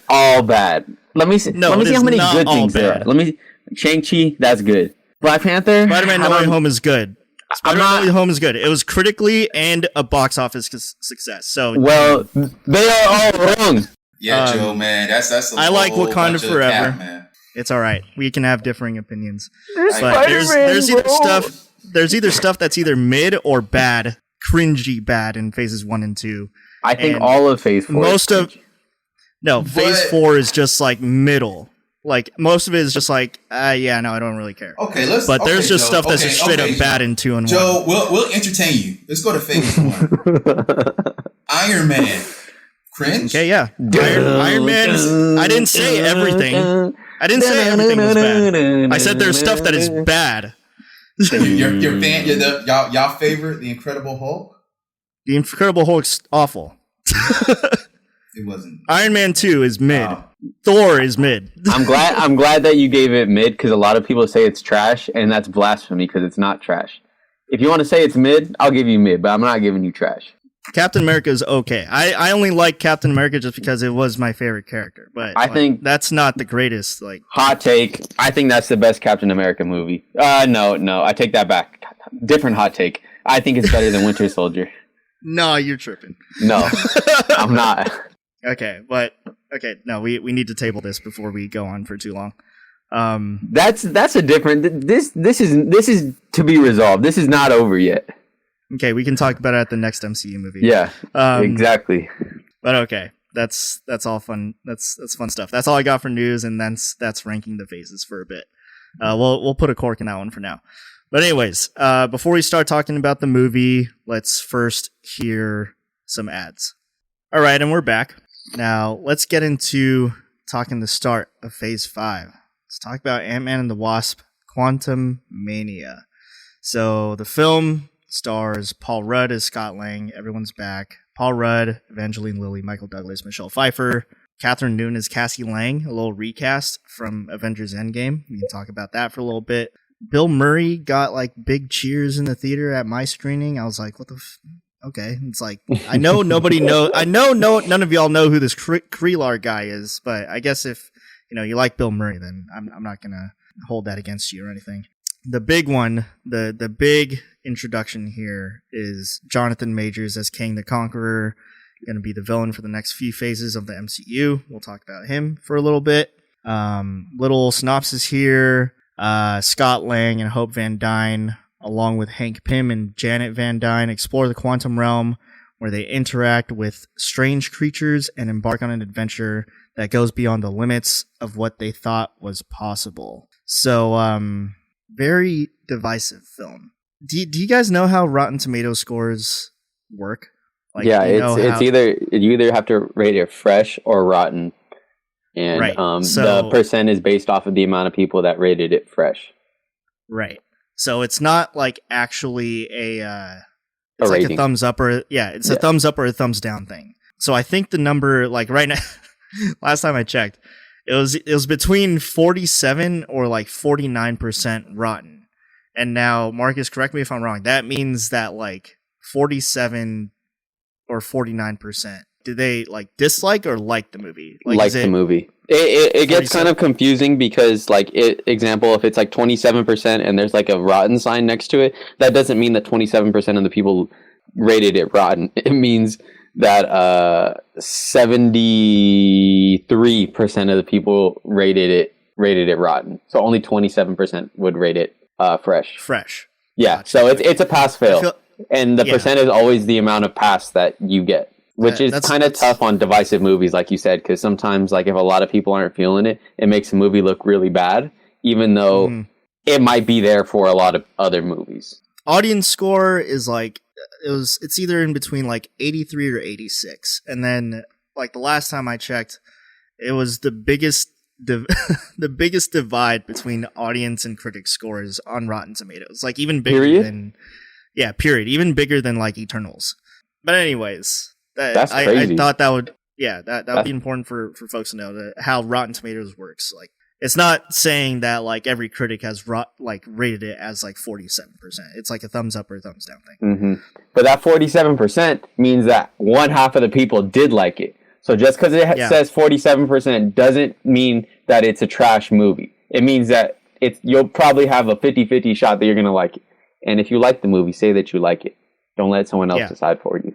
all bad. Let me see. Let me see how many good things there are. Let me. Shang-Chi, that's good. Black Panther. Spider-Man No Way Home is good. Spider-Man No Way Home is good. It was critically and a box office success. So they are all wrong. Yeah, Joe, man, that's. I like Wakanda Forever. Man. It's all right. We can have differing opinions. But there's either stuff that's either mid or bad, cringy bad in phases 1 and 2. I think all of Phase 4. Phase 4 is just like middle. Like most of it is just like, I don't really care. Okay, there's just stuff that's just straight up bad in 2 and 1. Joe, we'll entertain you. Let's go to Phase 1. Iron Man. Cringe? Okay, yeah. Iron Man is, I didn't say everything. I didn't say everything was bad. I said there's stuff that is bad. Your fan, y'all favorite The Incredible Hulk? The Incredible Hulk's awful. It wasn't. Iron Man 2 is mid. Thor is mid. I'm glad that you gave it mid, because a lot of people say it's trash, and that's blasphemy because it's not trash. If you want to say it's mid, I'll give you mid, but I'm not giving you trash. Captain America is okay. I only like Captain America just because it was my favorite character. But I think that's not the greatest. Like hot take. I think that's the best Captain America movie. No, I take that back. Different hot take. I think it's better than Winter Soldier. No, you're tripping. No, I'm not. No, we need to table this before we go on for too long. That's a different. This is to be resolved. This is not over yet. Okay, we can talk about it at the next MCU movie. Yeah, exactly. But okay, that's all fun. That's fun stuff. That's all I got for news, and that's ranking the phases for a bit. We'll put a cork in that one for now. But anyways, before we start talking about the movie, let's first hear some ads. All right, and we're back. Now let's get into talking the start of Phase 5. Let's talk about Ant-Man and the Wasp: Quantumania. So the film stars Paul Rudd as Scott Lang. Everyone's back. Paul Rudd, Evangeline Lilly, Michael Douglas, Michelle Pfeiffer. Catherine Newton as Cassie Lang, a little recast from Avengers Endgame. We can talk about that for a little bit. Bill Murray got like big cheers in the theater at my screening. I was like, what the okay. It's like, I know none of y'all know who this Krelar guy is, but I guess if you like Bill Murray, then I'm not going to hold that against you or anything. The big one, the big introduction here is Jonathan Majors as Kang the Conqueror, going to be the villain for the next few phases of the MCU. We'll talk about him for a little bit. Little synopsis here. Scott Lang and Hope Van Dyne, along with Hank Pym and Janet Van Dyne, explore the quantum realm where they interact with strange creatures and embark on an adventure that goes beyond the limits of what they thought was possible. So, very divisive film. Do you guys know how Rotten Tomato scores work? Like, yeah, it's either you either have to rate it fresh or rotten, and right. The percent is based off of the amount of people that rated it fresh. Right. So it's not like actually a rating. A thumbs up or a thumbs up or a thumbs down thing. So I think the number, like right now, last time I checked, it was between 47 or like 49% rotten. And now, Marcus, correct me if I'm wrong. That means that like 47 or 49%. Do they like dislike or like the movie? Like the movie. It gets kind of confusing because, like, example, if it's like 27% and there's like a rotten sign next to it, that doesn't mean that 27% of the people rated it rotten. It means that 73% of the people rated it rotten. So only 27% would rate it fresh. Fresh. Yeah. Gotcha. So it's a pass fail, and the percent is always the amount of pass that you get. Which is kind of tough on divisive movies, like you said, because sometimes, like, if a lot of people aren't feeling it, it makes a movie look really bad, even though it might be there for a lot of other movies. Audience score is like it's either in between like 83 or 86, and then like the last time I checked, it was the biggest the biggest divide between audience and critic scores on Rotten Tomatoes, like even bigger than even bigger than like Eternals. But anyways. That's crazy. I thought that would be important for folks to know how Rotten Tomatoes works. Like, it's not saying that like every critic has rated it as like 47%. It's like a thumbs up or a thumbs down thing. Mm-hmm. But that 47% means that one half of the people did like it. So just because it says 47% doesn't mean that it's a trash movie. It means that you'll probably have a 50-50 shot that you're gonna like it. And if you like the movie, say that you like it. Don't let someone else decide for you.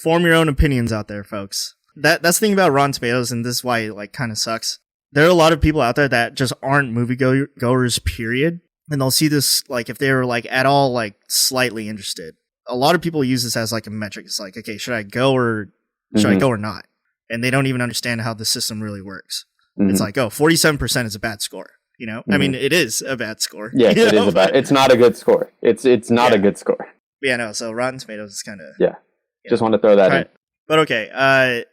Form your own opinions out there, folks. That's the thing about Rotten Tomatoes, and this is why it like kind of sucks. There are a lot of people out there that just aren't moviegoers, period, and they'll see this like if they were like at all like slightly interested. A lot of people use this as like a metric. It's like, okay, should I go or not? And they don't even understand how the system really works. Mm-hmm. It's like, 47% is a bad score. You know, I mean, it is a bad score. Yes, it is a bad. It's not a good score. It's not a good score. Yeah, no. So Rotten Tomatoes is kind of Just want to throw that in. But okay, I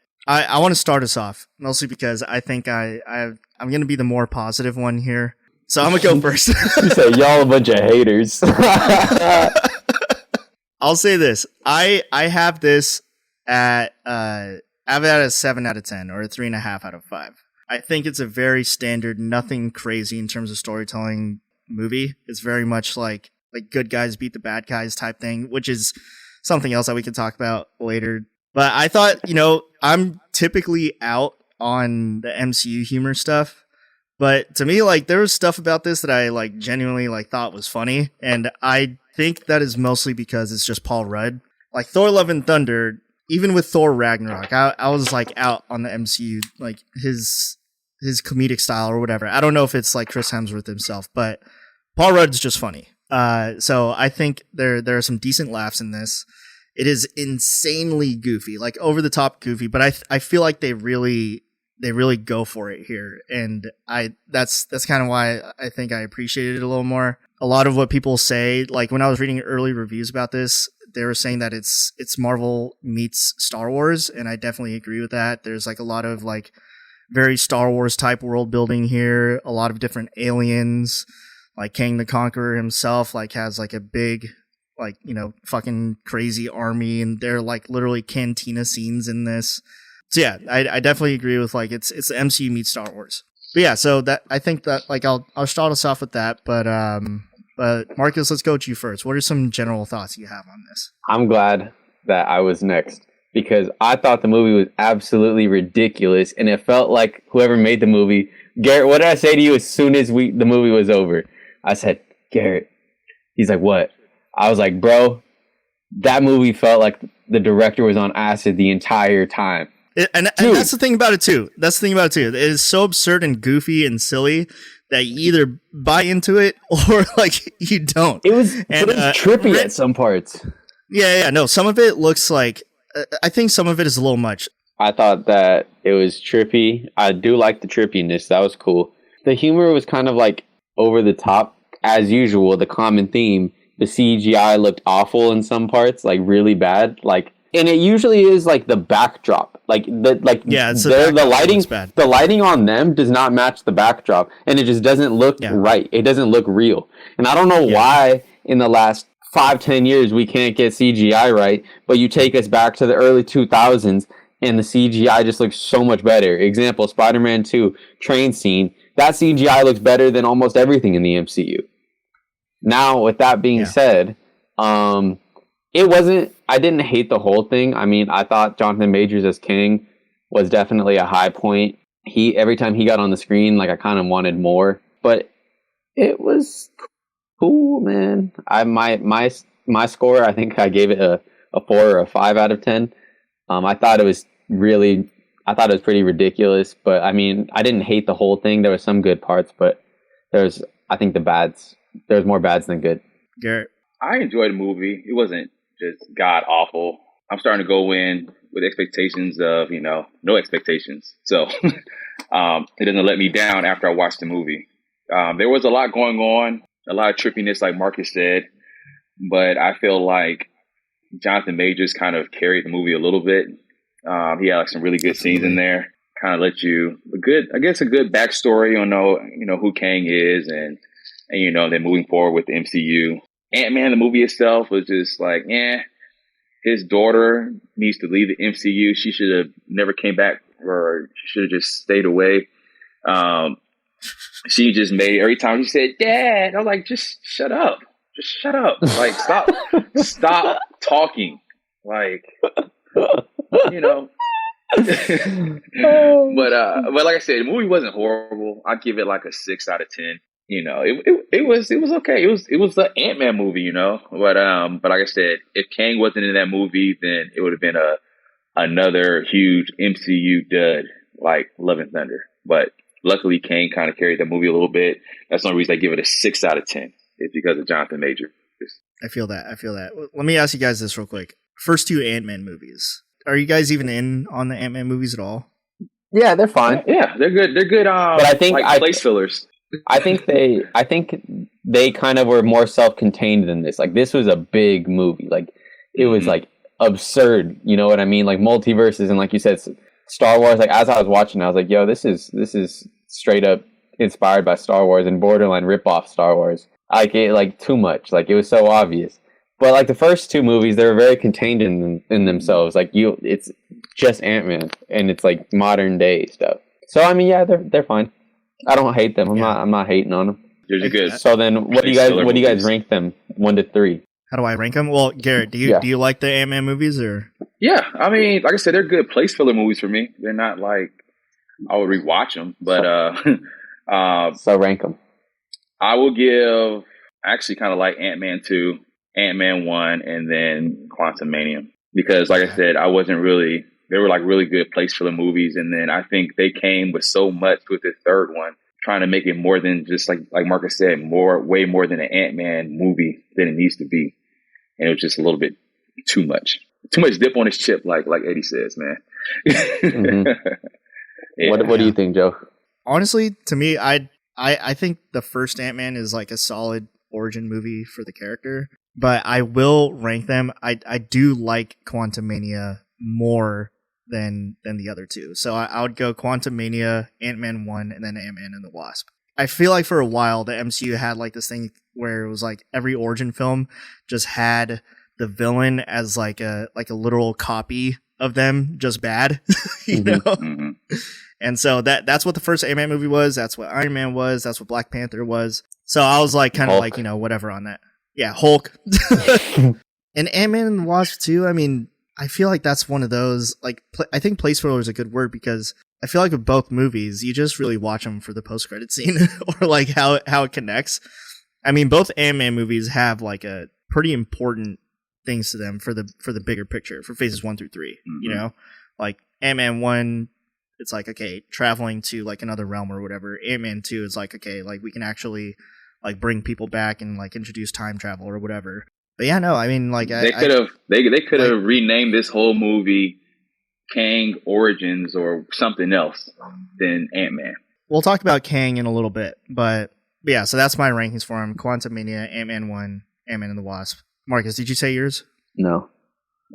want to start us off, mostly because I think I'm going to be the more positive one here. So I'm going to go first. You say y'all a bunch of haters. I'll say this. I have this at I have it at a 7 out of 10 or a 3.5 out of 5. I think it's a very standard, nothing crazy in terms of storytelling movie. It's very much like good guys beat the bad guys type thing, which is something else that we can talk about later. But I thought, I'm typically out on the MCU humor stuff. But to me, like, there was stuff about this that I like genuinely like thought was funny. And I think that is mostly because it's just Paul Rudd. Like Thor Love and Thunder, even with Thor Ragnarok, I was like out on the MCU, like his comedic style or whatever. I don't know if it's like Chris Hemsworth himself, but Paul Rudd's just funny. So I think there are some decent laughs in this. It is insanely goofy, like over the top goofy, but I feel like they really go for it here, and that's kind of why I think I appreciated it a little more. A lot of what people say, like when I was reading early reviews about this, they were saying that it's Marvel meets Star Wars, and I definitely agree with that. There's like a lot of like very Star Wars type world building here, a lot of different aliens. Like Kang the Conqueror himself, like has like a big, like, fucking crazy army, and they're like literally cantina scenes in this. So yeah, I definitely agree with like it's the MCU meets Star Wars. But yeah, so that I think that like I'll start us off with that. But Marcus, let's go to you first. What are some general thoughts you have on this? I'm glad that I was next because I thought the movie was absolutely ridiculous, and it felt like whoever made the movie. Garrett, what did I say to you as soon as the movie was over? I said, Garrett. He's like, what? I was like, bro, that movie felt like the director was on acid the entire time. And that's the thing about it too. It is so absurd and goofy and silly that you either buy into it or like you don't. It was trippy at some parts. Yeah. No, some of it looks like. I think some of it is a little much. I thought that it was trippy. I do like the trippiness. That was cool. The humor was kind of like over the top, as usual. The common theme. The CGI looked awful in some parts, like really bad. Like, and it usually is like the backdrop. The lighting. The lighting on them does not match the backdrop, and it just doesn't look right. It doesn't look real, and I don't know why in the last 5-10 years we can't get CGI right. But you take us back to the early 2000s, and the CGI just looks so much better. Example: Spider-Man 2 train scene. That CGI looks better than almost everything in the MCU. Now, with that being said, it wasn't. I didn't hate the whole thing. I mean, I thought Jonathan Majors as King was definitely a high point. every time he got on the screen, like I kind of wanted more, but it was cool, man. My score, I think I gave it a 4 or a 5 out of 10. I thought it was pretty ridiculous, but I mean, I didn't hate the whole thing. There were some good parts, but I think there's more bads than good. Garrett. I enjoyed the movie. It wasn't just god awful. I'm starting to go in with expectations of, no expectations. So it doesn't let me down after I watched the movie. There was a lot going on, a lot of trippiness, like Marcus said, but I feel like Jonathan Majors kind of carried the movie a little bit. He had like some really good scenes in there. Kind of let you a good backstory on who Kang is, and then moving forward with the MCU. Ant-Man, the movie itself was just like, his daughter needs to leave the MCU. She should have never came back, or she should have just stayed away. She just made, every time she said, "Dad," I'm like, just shut up. Just shut up. Like, stop talking. Like, But like I said, the movie wasn't horrible. I'd give it like a 6 out of 10. It was okay. It was the Ant-Man movie, But like I said, if Kang wasn't in that movie, then it would have been another huge MCU dud like Love and Thunder. But luckily, Kang kind of carried the movie a little bit. That's the only reason I give it a 6 out of 10. It's because of Jonathan Majors. I feel that. Let me ask you guys this real quick. First 2 Ant-Man movies. Are you guys even in on the Ant-Man movies at all? Yeah, they're fine. Yeah, they're good. They're good. But I think like place fillers. I think they kind of were more self-contained than this. Like, this was a big movie. Like, it was like absurd. You know what I mean? Like multiverses, and like you said, Star Wars. Like, as I was watching, I was like, "Yo, this is straight up inspired by Star Wars and borderline rip off Star Wars." Like too much. Like, it was so obvious. But like the first 2 movies, they were very contained in themselves. Like, it's just Ant-Man, and it's like modern day stuff. So I mean, yeah, they're fine. I don't hate them. I'm not hating on them. They're good. So then, what do you guys rank them 1 to 3? How do I rank them? Well, Garrett, do you like the Ant-Man movies or? Yeah, I mean, like I said, they're good place filler movies for me. They're not like I would rewatch them, but so rank them. I will give actually kind of like Ant-Man 2, Ant-Man 1, and then Quantumania, because like I said, they were like really good place filler movies, and then I think they came with so much with the third one, trying to make it more than just like Marcus said, way more than an Ant-Man movie than it needs to be, and it was just a little bit too much dip on his chip, like Eddie says, man. Mm-hmm. Yeah. What do you think, Joe? Honestly, to me, I think the first Ant-Man is like a solid origin movie for the character, but I will rank them. I do like Quantumania more than the other 2. So I would go Quantumania, Ant-Man 1, and then Ant-Man and the Wasp. I feel like for a while the MCU had like this thing where it was like every origin film just had the villain as like a literal copy of them, just bad, you know? Mm-hmm. And so that's what the first Ant-Man movie was. That's what Iron Man was. That's what Black Panther was. So I was like kind of like, whatever on that. Yeah, Hulk. And Ant-Man and the Wasp too. I mean, I feel like that's one of those, like, I think place filler is a good word, because I feel like with both movies, you just really watch them for the post-credit scene or like how it connects. I mean, both Ant-Man movies have like a pretty important things to them for the bigger picture, for phases 1 through 3, like Ant-Man 1, it's like, okay, traveling to like another realm or whatever. Ant-Man 2 is like, okay, like we can actually like bring people back and like introduce time travel or whatever. But yeah, no, I mean, like they could have renamed this whole movie Kang Origins or something else than Ant-Man. We'll talk about Kang in a little bit, but yeah, so that's my rankings for him: Quantumania, Ant-Man 1, Ant-Man and the Wasp. Marcus, did you say yours? No,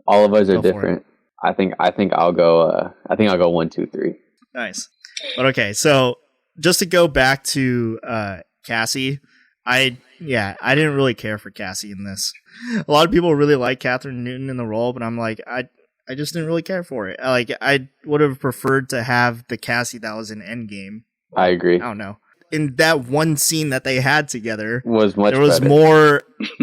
all of us are different. I think I'll go 1, 2, 3. Nice. But okay, so just to go back to Cassie, I didn't really care for Cassie in this. A lot of people really like Catherine Newton in the role, but I'm like, I just didn't really care for it. Like, I would have preferred to have the Cassie that was in Endgame. I agree. I don't know. In that one scene that they had together, there was more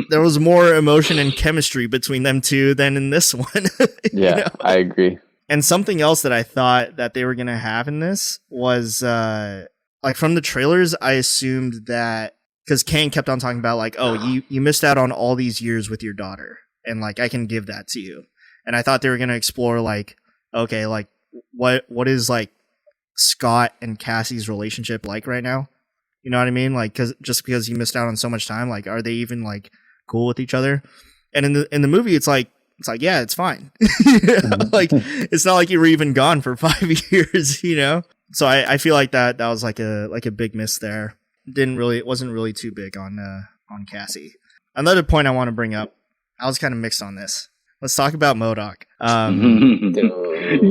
there was more emotion and chemistry between them two than in this one. Yeah, I agree. And something else that I thought that they were gonna have in this was like from the trailers, I assumed that because Kane kept on talking about like, oh, you missed out on all these years with your daughter, and like I can give that to you. And I thought they were gonna explore like, okay, like what is like Scott and Cassie's relationship like right now? You know what I mean? Like, because you missed out on so much time, like, are they even like cool with each other? And in the movie, it's like yeah, it's fine. Like, it's not like you were even gone for 5 years, you know. So I feel like that was like a big miss there. It wasn't really too big on Cassie. Another point I want to bring up, I was kind of mixed on this. Let's talk about MODOK.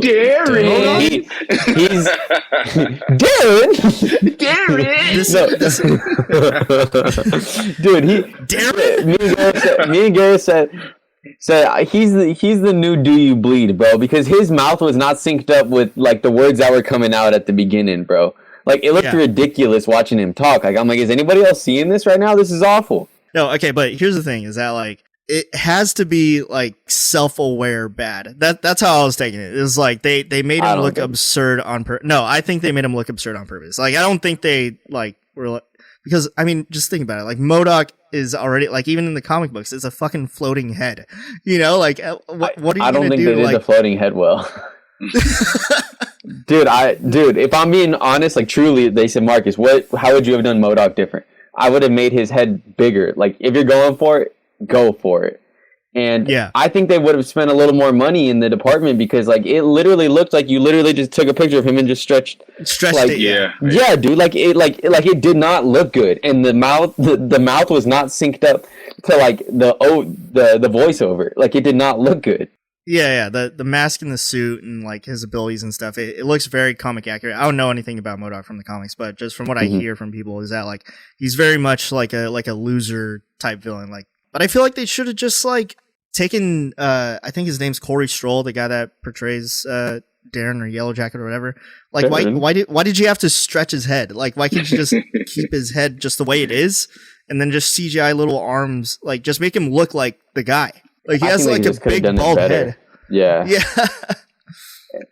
Darren, he's Darren. Dude, Darren. Me and Garrett said he's the new "Do You Bleed," bro? Because his mouth was not synced up with like the words that were coming out at the beginning, bro. Like it looked ridiculous watching him talk. Like I'm like, is anybody else seeing this right now? This is awful. No, okay, but here's the thing: is that like it has to be like self-aware bad. That's how I was taking it. It was like they made him look absurd on purpose. No, I think they made him look absurd on purpose. Like I don't think they like were like, because I mean, just think about it. Like MODOK is already like even in the comic books, it's a fucking floating head. You know, like what are you gonna do? I don't think they did the floating head well. Dude, if I'm being honest, like truly, they said, Marcus, how would you have done MODOK different? I would have made his head bigger. Like if you're going for it, go for it. And I think they would have spent a little more money in the department because like it literally looked like you literally just took a picture of him and just stretched like, it. Yeah, dude. Like it did not look good, and the mouth was not synced up to like the voiceover. Like it did not look good. Yeah. The mask and the suit and like his abilities and stuff. It looks very comic accurate. I don't know anything about MODOK from the comics, but just from what I hear from people is that like he's very much like a loser type villain. Like, but I feel like they should have just like taken I think his name's Corey Stroll, the guy that portrays Darren or Yellow Jacket or whatever. Like why did you have to stretch his head? Like why can't you just keep his head just the way it is and then just CGI little arms? Like just make him look like the guy. Like he has like a big bald head. Yeah.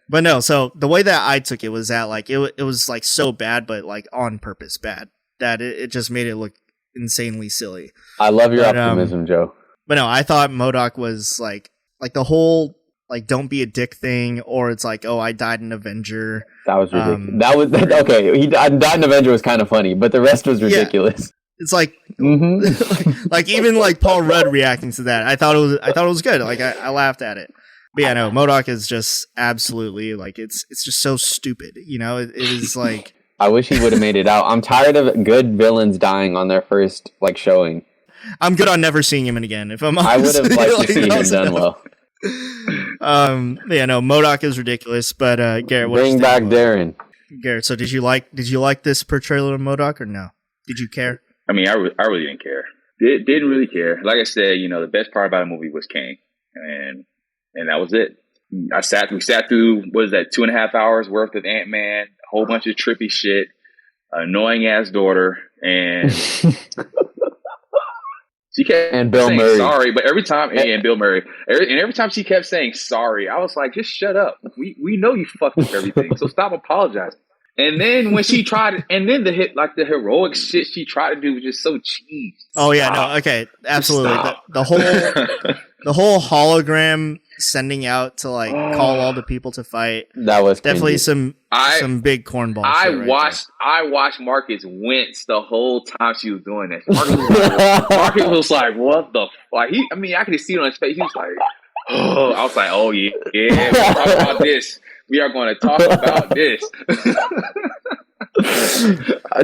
But no, so the way that I took it was that like it was like so bad, but like on purpose bad, that it just made it look insanely silly. I love your optimism, Joe. But no, I thought MODOK was like the whole like don't be a dick thing, or it's like, oh, I died in Avenger. That was ridiculous. Okay. He died in Avenger was kind of funny, but the rest was ridiculous. Yeah. It's like, like even like Paul Rudd reacting to that, I thought it was good. Like I laughed at it. But yeah, no, MODOK is just absolutely like it's just so stupid. You know, it is like. I wish he would have made it out. I'm tired of good villains dying on their first like showing. I'm good on never seeing him again. If I'm honest, I would have liked to see him done well. Yeah, no, MODOK is ridiculous. But Garrett, bring back Darren. Garrett, so did you like this portrayal of MODOK or no? Did you care? I mean, I really didn't care. Didn't really care. Like I said, you know, the best part about the movie was Kane, and that was it. We sat through, what is that, 2.5 hours worth of Ant-Man, a whole bunch of trippy shit, annoying ass daughter, and she kept Bill saying Murray. Sorry, but every time and Bill Murray, every time she kept saying sorry, I was like, just shut up. We know you fucked up everything, so stop apologizing. And then when she tried, and then the heroic shit she tried to do was just so cheap. Oh yeah, no, okay, absolutely. The whole hologram sending out to like call all the people to fight. That was definitely cringy. some big cornball. I watched Marcus wince the whole time she was doing that. Marcus was like, "What the fuck?" I could see it on his face. He was like, "Oh," I was like, "Oh yeah, we'll talk about this. We are going to talk about this."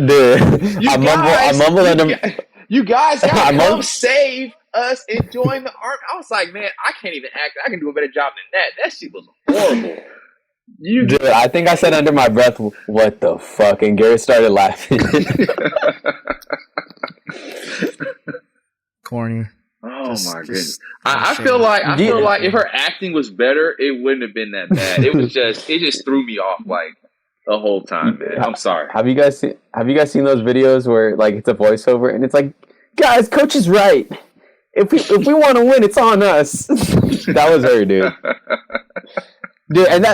Dude, I mumbled under. You guys gotta come save us and join the army. I was like, man, I can't even act. I can do a better job than that. That shit was horrible. Dude, I think I said under my breath, "What the fuck?" And Garrett started laughing. Corny. Oh my goodness! I feel like if her acting was better, it wouldn't have been that bad. It just threw me off like the whole time, man. I'm sorry. Have you guys seen those videos where like it's a voiceover and it's like, "Guys, coach is right. If we want to win, it's on us." That was her, dude. Dude, and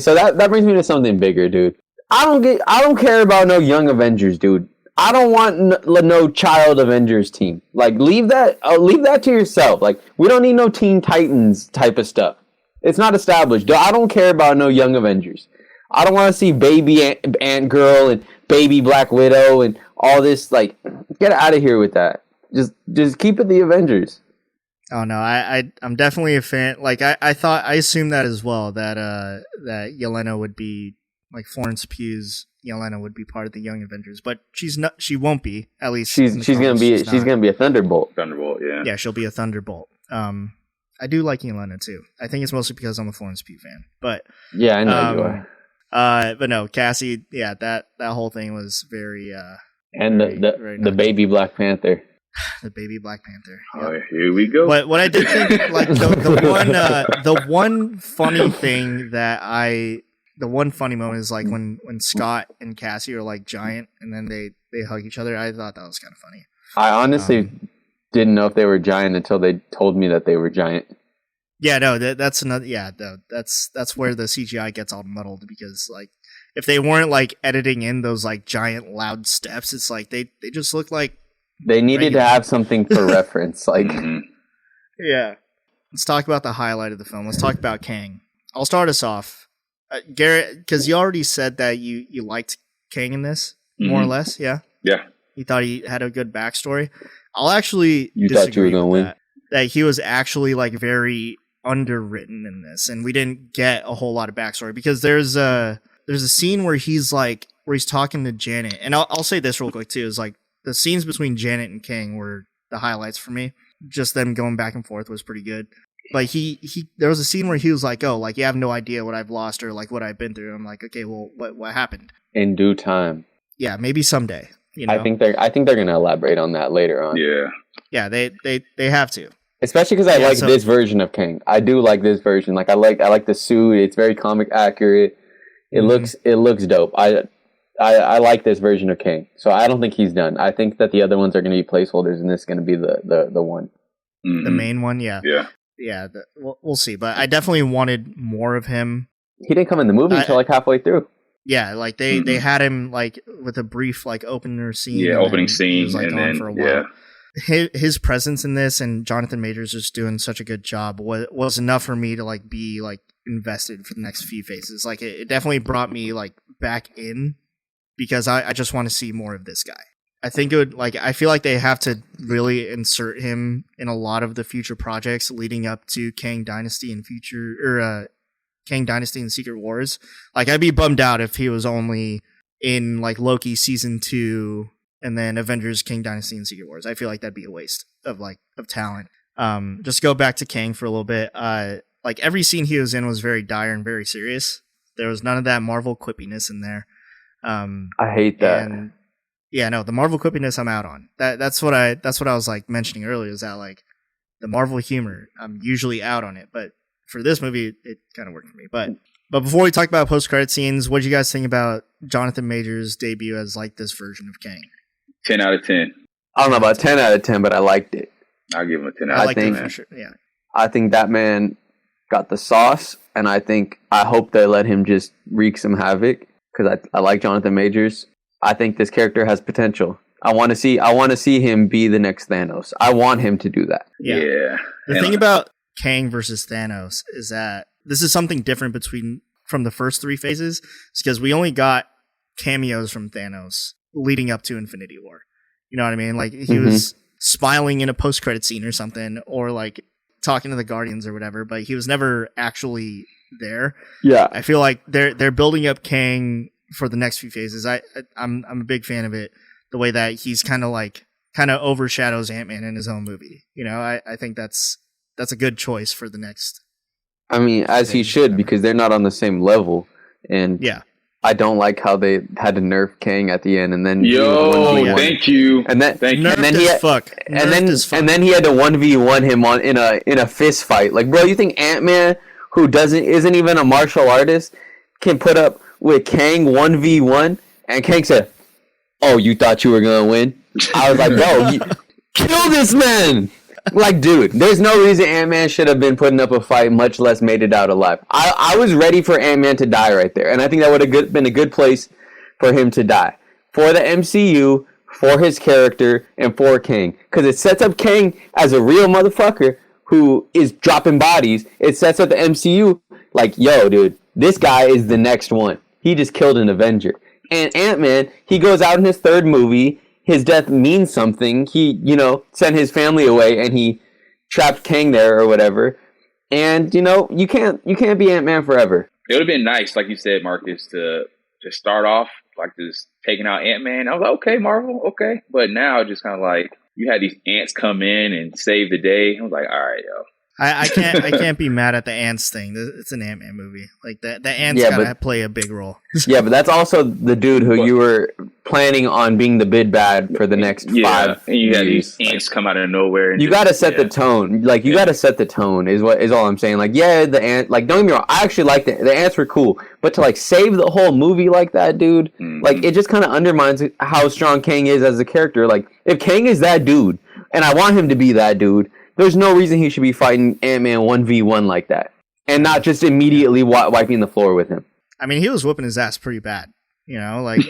so that brings me to something bigger, dude. I don't care about no Young Avengers, dude. I don't want no Child Avengers team. Like, leave that to yourself. Like, we don't need no Teen Titans type of stuff. It's not established. I don't care about no Young Avengers. I don't want to see baby Ant Girl and baby Black Widow and all this. Like, get out of here with that. Just keep it the Avengers. Oh no, I'm definitely a fan. Like, I assumed that as well, that Yelena would be, like, Florence Pugh's Yelena would be part of the Young Avengers, but she's not. She won't be. At least she's gonna be a Thunderbolt. Thunderbolt, yeah. Yeah, she'll be a Thunderbolt. I do like Yelena too. I think it's mostly because I'm a Florence Pugh fan. But yeah, I know you are. But no, Cassie. Yeah, that whole thing was very. And the baby Black Panther. The baby Black Panther. Yep. Oh, here we go. But what I did think, like, the one funny thing the one funny moment is, like, when Scott and Cassie are, like, giant and then they hug each other. I thought that was kind of funny. I honestly didn't know if they were giant until they told me that they were giant. Yeah, no, that's another. Yeah, that's where the CGI gets all muddled, because, like, if they weren't, like, editing in those, like, giant loud steps, it's like they just look like they needed to have something for reference. Like, yeah. Let's talk about the highlight of the film. Let's talk about Kang. I'll start us off. Garrett, because you already said that you liked Kang in this, more or less, yeah? Yeah. You thought he had a good backstory? I'll actually disagree thought you were gonna win. That he was actually, like, very underwritten in this, and we didn't get a whole lot of backstory, because there's a scene where he's talking to Janet, and I'll say this real quick too, is, like, the scenes between Janet and Kang were the highlights for me. Just them going back and forth was pretty good. Like, there was a scene where he was like, "Oh, like, you have no idea what I've lost or, like, what I've been through." I'm like, okay, well, what happened? In due time. Yeah, maybe someday. You know? I think they're gonna elaborate on that later on. Yeah. Yeah, they have to. Especially because I like this version of Kang. I do like this version. Like, I like the suit. It's very comic accurate. It looks dope. I like this version of Kang. So I don't think he's done. I think that the other ones are going to be placeholders, and this is going to be the one. The main one, yeah. Yeah. Yeah, we'll see. But I definitely wanted more of him. He didn't come in the movie until, like, halfway through. Yeah, like, they had him, like, with a brief, like, opener scene. Yeah, opening scene. He was, like, and on then, for a while. Yeah. His presence in this, and Jonathan Majors just doing such a good job, was enough for me to, like, be, like, invested for the next few phases. Like, it definitely brought me, like, back in, because I just want to see more of this guy. I think I feel like they have to really insert him in a lot of the future projects leading up to Kang Dynasty and Kang Dynasty and Secret Wars. Like, I'd be bummed out if he was only in, like, Loki season 2 and then Avengers, Kang Dynasty, and Secret Wars. I feel like that'd be a waste of talent. Just go back to Kang for a little bit. Like, every scene he was in was very dire and very serious. There was none of that Marvel quippiness in there. I hate that. And yeah, no, the Marvel quippiness I'm out on. That's what I was, like, mentioning earlier, is that, like, the Marvel humor, I'm usually out on it, but for this movie, it kind of worked for me. But before we talk about post-credit scenes, what did you guys think about Jonathan Majors' debut as, like, this version of Kang? 10 out of 10. I don't know about 10 out of 10, but I liked it. I'll give him a 10 out of 10. I liked it for sure, yeah. I think that man got the sauce, and I hope they let him just wreak some havoc, because I like Jonathan Majors. I think this character has potential. I want to see him be the next Thanos. I want him to do that. Yeah. The thing about Kang versus Thanos is that this is something different from the first 3 phases, is because we only got cameos from Thanos leading up to Infinity War. You know what I mean? Like, he was smiling in a post-credit scene or something, or, like, talking to the Guardians or whatever, but he was never actually there. Yeah. I feel like they're building up Kang for the next few phases. I'm a big fan of it. The way that he's kind of overshadows Ant-Man in his own movie. You know, I think that's a good choice for the next. I mean, as he should, because they're not on the same level. And yeah, I don't like how they had to nerf Kang at the end, and then thank you, and then thank you. And then he had, and then he had to 1v1 him in a fist fight. Like, bro, you think Ant-Man, who isn't even a martial artist, can put up with Kang 1v1? And Kang said, "Oh, you thought you were gonna win?" I was like, "Bro, kill this man!" Like, dude, there's no reason Ant-Man should have been putting up a fight, much less made it out alive. I was ready for Ant-Man to die right there, and I think that would have been a good place for him to die. For the MCU, for his character, and for Kang. Because it sets up Kang as a real motherfucker who is dropping bodies. It sets up the MCU like, yo, dude, this guy is the next one. He just killed an Avenger. And Ant-Man, he goes out in his third movie. His death means something. He, sent his family away and he trapped Kang there or whatever. And, you can't be Ant-Man forever. It would have been nice, like you said, Marcus, to just start off like just taking out Ant-Man. I was like, okay, Marvel, okay. But now just kind of like you had these ants come in and save the day. I was like, all right, yo. I can't be mad at the ants thing. It's an Ant-Man movie. Like the ants gotta play a big role. Yeah, but that's also the dude who you were planning on being the big bad for the next 5 and you had years. these ants come out of nowhere. And you gotta set the tone. Like, you gotta set the tone is all I'm saying. Like, yeah, the ant, like, don't get me wrong, I actually liked it. The ants were cool. But to, like, save the whole movie like that, dude, like, it just kind of undermines how strong Kang is as a character. Like, if Kang is that dude, and I want him to be that dude, there's no reason he should be fighting Ant-Man 1v1 like that. And not just immediately wiping the floor with him. I mean, he was whooping his ass pretty bad. Like,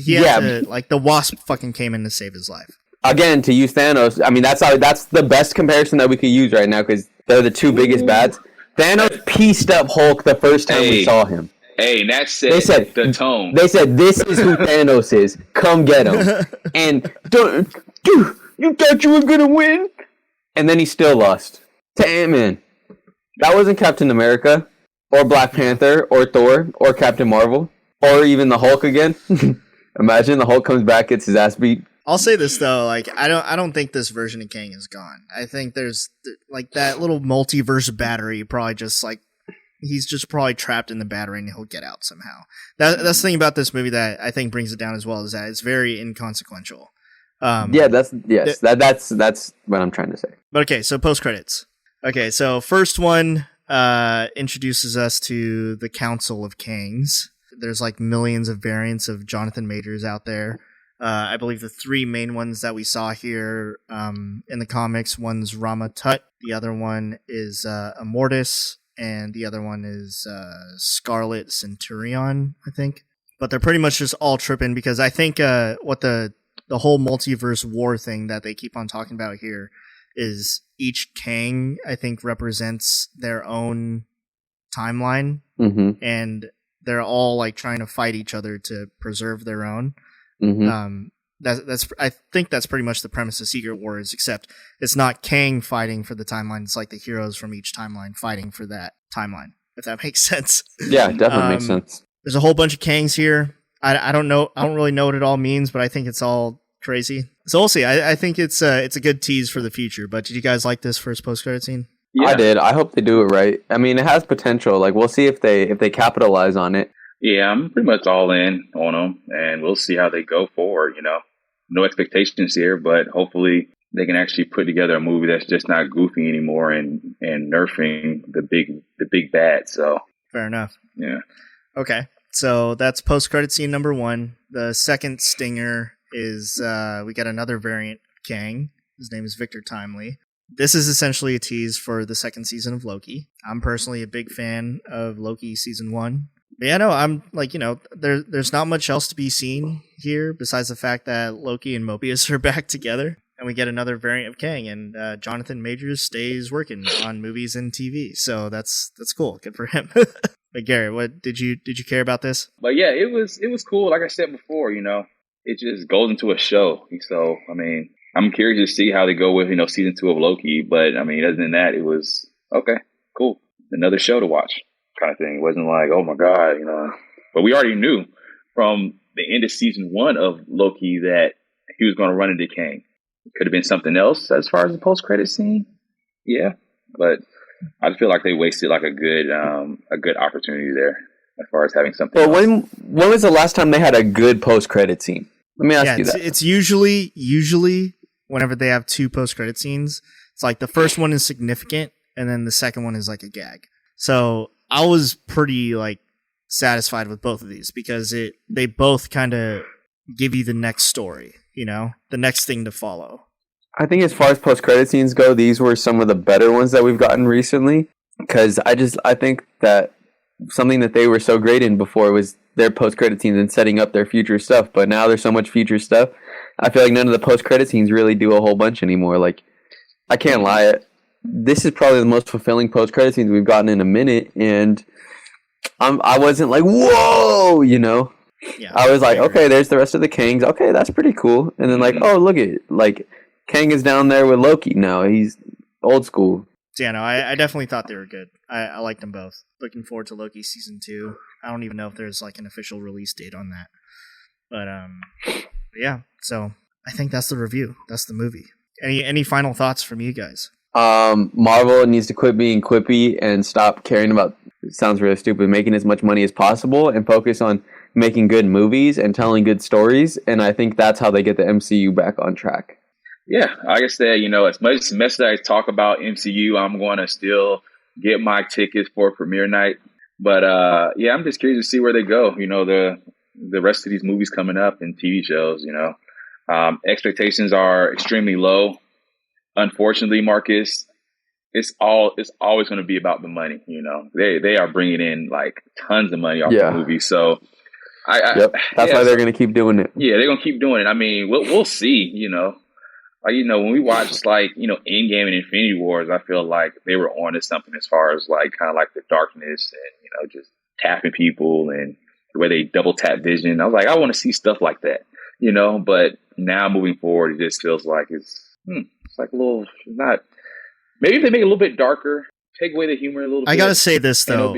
he had like, the Wasp fucking came in to save his life. Again, to use Thanos, I mean, that's the best comparison that we could use right now, because they're the two biggest bads. Thanos pieced up Hulk the first time we saw him. Hey, and that said the tone. They said, this is who Thanos is. Come get him. And, dude, you thought you were going to win? And then he still lost to Ant-Man. That wasn't Captain America, or Black Panther, or Thor, or Captain Marvel, or even the Hulk again. Imagine the Hulk comes back, gets his ass beat. I'll say this though, like, I don't think this version of Kang is gone. I think there's like that little multiverse battery probably just like he's just probably trapped in the battery and he'll get out somehow. That's the thing about this movie that I think brings it down as well, is that it's very inconsequential. That's what I'm trying to say. But okay, so post credits. Okay, so first one introduces us to the Council of Kangs. There's like millions of variants of Jonathan Majors out there. I believe the 3 main ones that we saw here in the comics, one's Rama Tut, the other one is Immortus, and the other one is Scarlet Centurion, I think. But they're pretty much just all tripping, because I think what the whole multiverse war thing that they keep on talking about here is each Kang, I think, represents their own timeline, and they're all like trying to fight each other to preserve their own. That's I think that's pretty much the premise of Secret Wars, except it's not Kang fighting for the timeline. It's like the heroes from each timeline fighting for that timeline, if that makes sense. Yeah, it definitely makes sense. There's a whole bunch of Kangs here. I don't know. I don't really know what it all means, but I think it's all crazy. So we'll see. I think it's a good tease for the future. But did you guys like this first post-credit scene? Yeah. I did. I hope they do it right. I mean, it has potential. Like, we'll see if they capitalize on it. Yeah, I'm pretty much all in on them, and we'll see how they go forward. No expectations here, but hopefully they can actually put together a movie that's just not goofy anymore and nerfing the big bad. So fair enough. Yeah. Okay. So that's post-credit scene number 1. The second stinger is we got another variant of Kang. His name is Victor Timely. This is essentially a tease for the second season of Loki. I'm personally a big fan of Loki season 1. But yeah, no, I'm like, there's not much else to be seen here besides the fact that Loki and Mobius are back together. And we get another variant of Kang, and Jonathan Majors stays working on movies and TV. So that's cool. Good for him. But Garrett, what did you care about this? But yeah, it was cool. Like I said before, it just goes into a show. So I mean, I'm curious to see how they go with season 2 of Loki. But I mean, other than that, it was okay, cool, another show to watch kind of thing. It wasn't like, oh my god, But we already knew from the end of season 1 of Loki that he was going to run into Kang. It could have been something else as far as the post-credit scene. Yeah, but I feel like they wasted like a good opportunity there as far as having something. Well, when was the last time they had a good post-credit scene? Let me ask you that. It's usually whenever they have 2 post-credit scenes, it's like the first one is significant, and then the second one is like a gag. So I was pretty like satisfied with both of these because they both kind of give you the next story, the next thing to follow. I think as far as post-credit scenes go, these were some of the better ones that we've gotten recently. Because I think that something that they were so great in before was their post-credit scenes and setting up their future stuff. But now there's so much future stuff. I feel like none of the post-credit scenes really do a whole bunch anymore. Like, I can't lie. This is probably the most fulfilling post-credit scenes we've gotten in a minute. And I wasn't like, whoa, you know? Yeah, I was like, okay, there's the rest of the Kangs. Okay, that's pretty cool. And then like, oh, look at like Kang is down there with Loki now. He's old school. Yeah, no, I definitely thought they were good. I liked them both. Looking forward to Loki season 2. I don't even know if there's like an official release date on that. But yeah, so I think that's the review. That's the movie. Any final thoughts from you guys? Marvel needs to quit being quippy and stop caring about, it sounds really stupid, making as much money as possible and focus on making good movies and telling good stories. And I think that's how they get the MCU back on track. Yeah, like I said, you know, as much as I talk about MCU, I'm going to still get my tickets for premiere night. But yeah, I'm just curious to see where they go. You know, the rest of these movies coming up and TV shows. You know, expectations are extremely low. Unfortunately, Marcus, it's always going to be about the money. You know, they are bringing in like tons of money off the movie. So, that's why they're going to keep doing it. Yeah, they're going to keep doing it. I mean, we'll see. You know. Like, you know, when we watched, like, you know, Endgame and Infinity Wars, I feel like they were on to something as far as, like, kind of like the darkness and, you know, just tapping people and the way they double tap Vision. I was like, I want to see stuff like that, you know, but now moving forward, it just feels like it's like a little, not, maybe if they make it a little bit darker, take away the humor a little bit. I got to say this, though.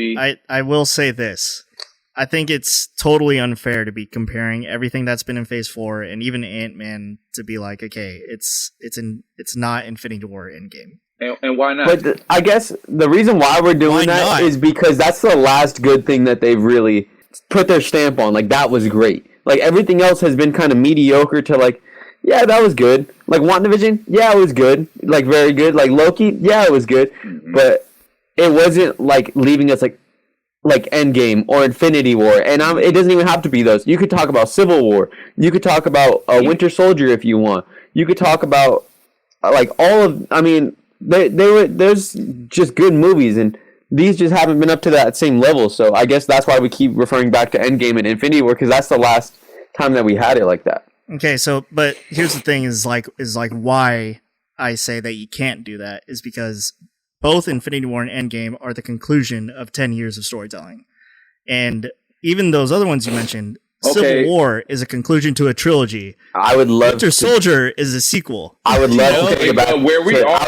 I will say this. I think it's totally unfair to be comparing everything that's been in Phase 4 and even Ant-Man to be like, okay, it's not Infinity War Endgame. And why not? But I guess the reason why we're doing that is because that's the last good thing that they've really put their stamp on. Like, that was great. Like, everything else has been kind of mediocre to like, yeah, that was good. Like, WandaVision, yeah, it was good. Like, very good. Like, Loki, yeah, it was good. Mm-hmm. But it wasn't like leaving us like Endgame or Infinity War, and it doesn't even have to be those. You could talk about Civil War. You could talk about Winter Soldier if you want. You could talk about like all of. I mean, there's just good movies, and these just haven't been up to that same level. So I guess that's why we keep referring back to Endgame and Infinity War, because that's the last time that we had it like that. Okay, so but here's the thing: is like why I say that you can't do that is because both Infinity War and Endgame are the conclusion of 10 years of storytelling. And even those other ones you mentioned, Civil War is a conclusion to a trilogy. I would love Winter Soldier is a sequel. I would love to take it back. I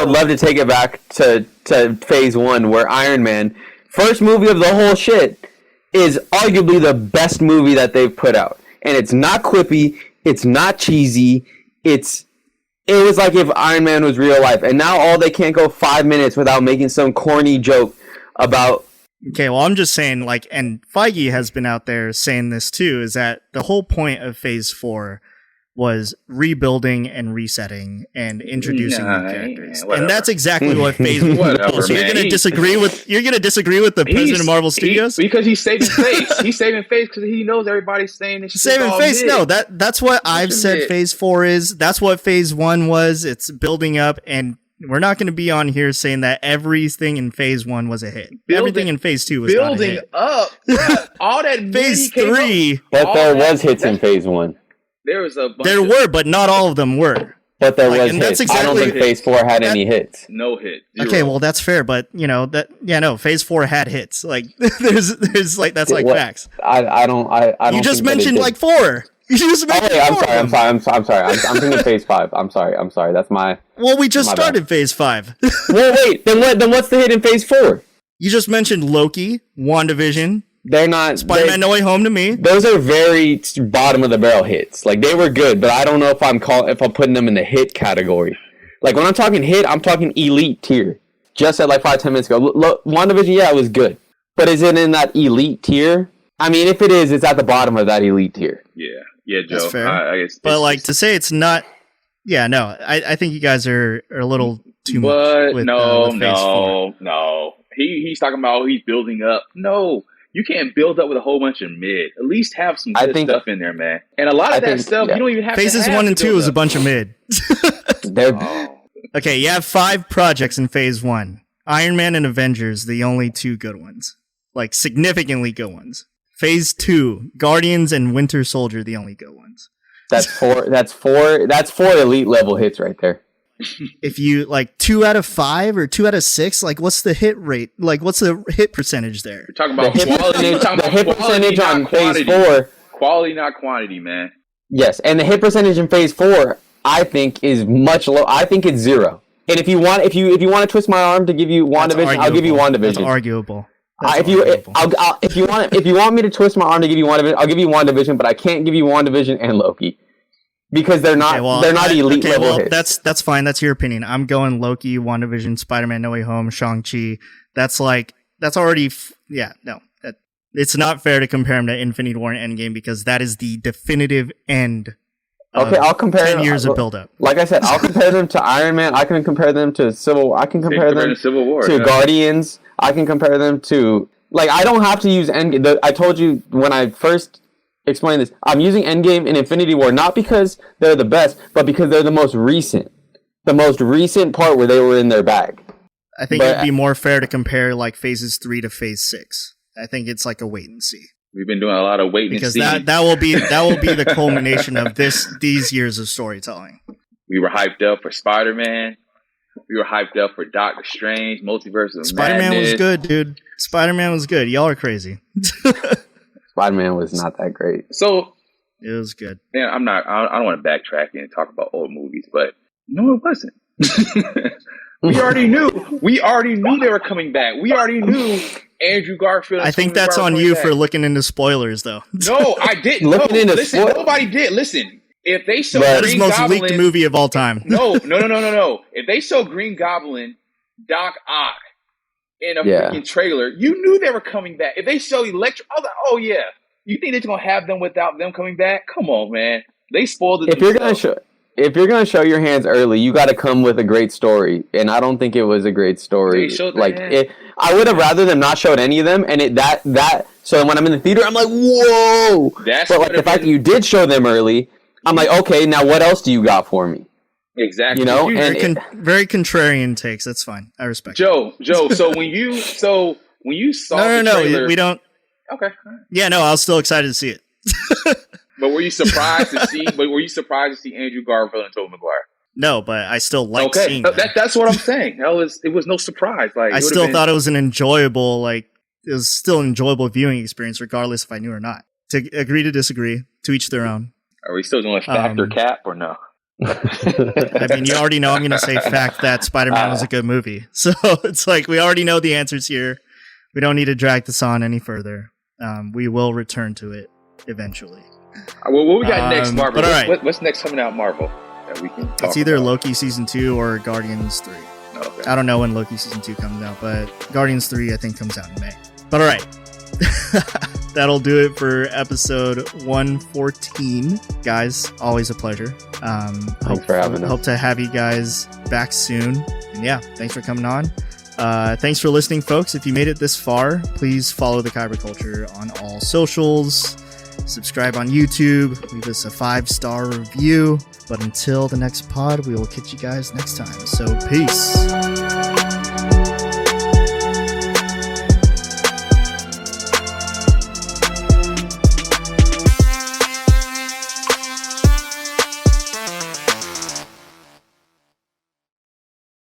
would love to take it back to Phase 1, where Iron Man, first movie of the whole shit, is arguably the best movie that they've put out. And it's not quippy, it's not cheesy, it was like if Iron Man was real life, and now they can't go 5 minutes without making some corny joke about. Okay, well, I'm just saying, like, and Feige has been out there saying this too, is that the whole point of Phase 4 was rebuilding and resetting and introducing new characters, and that's exactly what Phase 1 was. So you're going to disagree with the president of Marvel Studios because he's saving face. He's saving face because he knows everybody's saying this. Saving face. No, that's what I've said. Phase 4 is. That's what Phase 1 was. It's building up, and we're not going to be on here saying that everything in Phase 1 was a hit. Everything in Phase 2 was not a hit. Up. All that Phase 3, but there was hits in Phase 1. There was a bunch there were, but not all of them were. But there was hits. I don't think Phase 4 had any hits. No hit. Zero. Okay, well that's fair, but you know Phase 4 had hits. Like there's like that's like facts. I don't. You just mentioned like 4. You just mentioned 4. I'm sorry. I'm thinking Phase 5. I'm sorry. That's my. Well, we just started Phase 5. Well, wait. Then what's the hit in Phase 4? You just mentioned Loki, WandaVision. They're not Spider-Man No Way Home to me. Those are very bottom of the barrel hits. Like, they were good, but I don't know if I'm putting them in the hit category. Like, when I'm talking hit, I'm talking elite tier. Just said like 5-10 minutes ago. WandaVision, yeah, it was good, but is it in that elite tier? I mean, if it is, it's at the bottom of that elite tier. Yeah, Joe. That's fair. I guess but like to say it's not. Yeah, no, I think you guys are a little too much. With, no. He's talking about he's building up. No. You can't build up with a whole bunch of mid. At least have some good stuff in there, man. And a lot of that stuff, you don't even have Phases to have 1 and 2 is a bunch of mid. man. They're Okay, you have 5 projects in Phase 1. Iron Man and Avengers, the only 2 good ones. Like, significantly good ones. Phase 2, Guardians and Winter Soldier, the only good ones. that's 4 elite level hits right there. If you, like, 2 out of 5 or 2 out of 6, like, what's the hit rate? Like, what's the hit percentage there? We're talking about quality. The hit percentage on Phase 4. Quality, not quantity, man. Yes, and the hit percentage in Phase 4, I think, is much low. I think it's 0. And if you want to twist my arm to give you WandaVision, I'll give you WandaVision. That's arguable. If you want me to twist my arm to give you WandaVision, I'll give you WandaVision, but I can't give you WandaVision and Loki because they're not elite level hits. That's fine. That's your opinion. I'm going Loki, WandaVision, Spider-Man: No Way Home, Shang-Chi. That's already it's not fair to compare them to Infinity War and Endgame because that is the definitive end. Okay, I'll compare 10 years of build-up. Like I said, I'll compare them to Iron Man. I can compare them to Civil War. I can compare them to Civil War, to Guardians. I can compare them to... Like, I don't have to use Endgame. I told you when I first explained this, I'm using Endgame and Infinity War not because they're the best, but because they're the most recent. The most recent part where they were in their bag. I think it'd be more fair to compare, like, Phases 3 to Phase 6. I think it's like a wait and see. We've been doing a lot of waiting because and seeing. that will be the culmination of these years of storytelling. We were hyped up for Spider-Man. We were hyped up for Doctor Strange, Multiverse of Spider-Man Madness. was good, dude. Spider-Man was good. Y'all are crazy. Spider-Man was not that great. So it was good. Man, I don't want to backtrack and talk about old movies, but no, it wasn't. We already knew. We already knew they were coming back. We already knew Andrew Garfield. I think that's on you for looking into spoilers, though. No, I didn't. Listen, nobody did. Listen, if they show that Green is the most Goblin, leaked movie of all time. No. If they show Green Goblin, Doc Ock in a freaking trailer, you knew they were coming back. If they show Electro, I was like, oh yeah. You think they're gonna have them without them coming back? Come on, man. They spoiled it. If you're gonna show your hands early, you got to come with a great story, and I don't think it was a great story. I would have rather them not showed any of them, and so when I'm in the theater, I'm like, whoa! But like the fact that you did show them early, I'm like, okay, now what else do you got for me? Exactly. You know, very contrarian takes. That's fine. I respect. Joe. So when you saw the trailer, we don't. Okay. Yeah, no, I was still excited to see it. But were you surprised to see? Andrew Garfield and Tobey Maguire? No, but I still liked seeing that. That's what I'm saying. It was no surprise. Like I still thought it was an enjoyable, it was still an enjoyable viewing experience, regardless if I knew or not. To agree to disagree, to each their own. Are we still doing fact or cap or no? I mean, you already know I'm going to say fact that Spider-Man was a good movie. So it's like we already know the answers here. We don't need to drag this on any further. We will return to it eventually. Well, what we got next, Marvel? But all right. What's next coming out, Marvel? That we can talk it's either about? Loki Season 2 or Guardians 3. Okay. I don't know when Loki Season 2 comes out, but Guardians 3 I think comes out in May. But all right. That'll do it for episode 114. Guys, always a pleasure. Thanks for having us. Hope to have you guys back soon. And yeah, thanks for coming on. Thanks for listening, folks. If you made it this far, please follow the Kyber Culture on all socials. Subscribe on YouTube. Leave us a 5-star review. But until the next pod, we will catch you guys next time. So peace.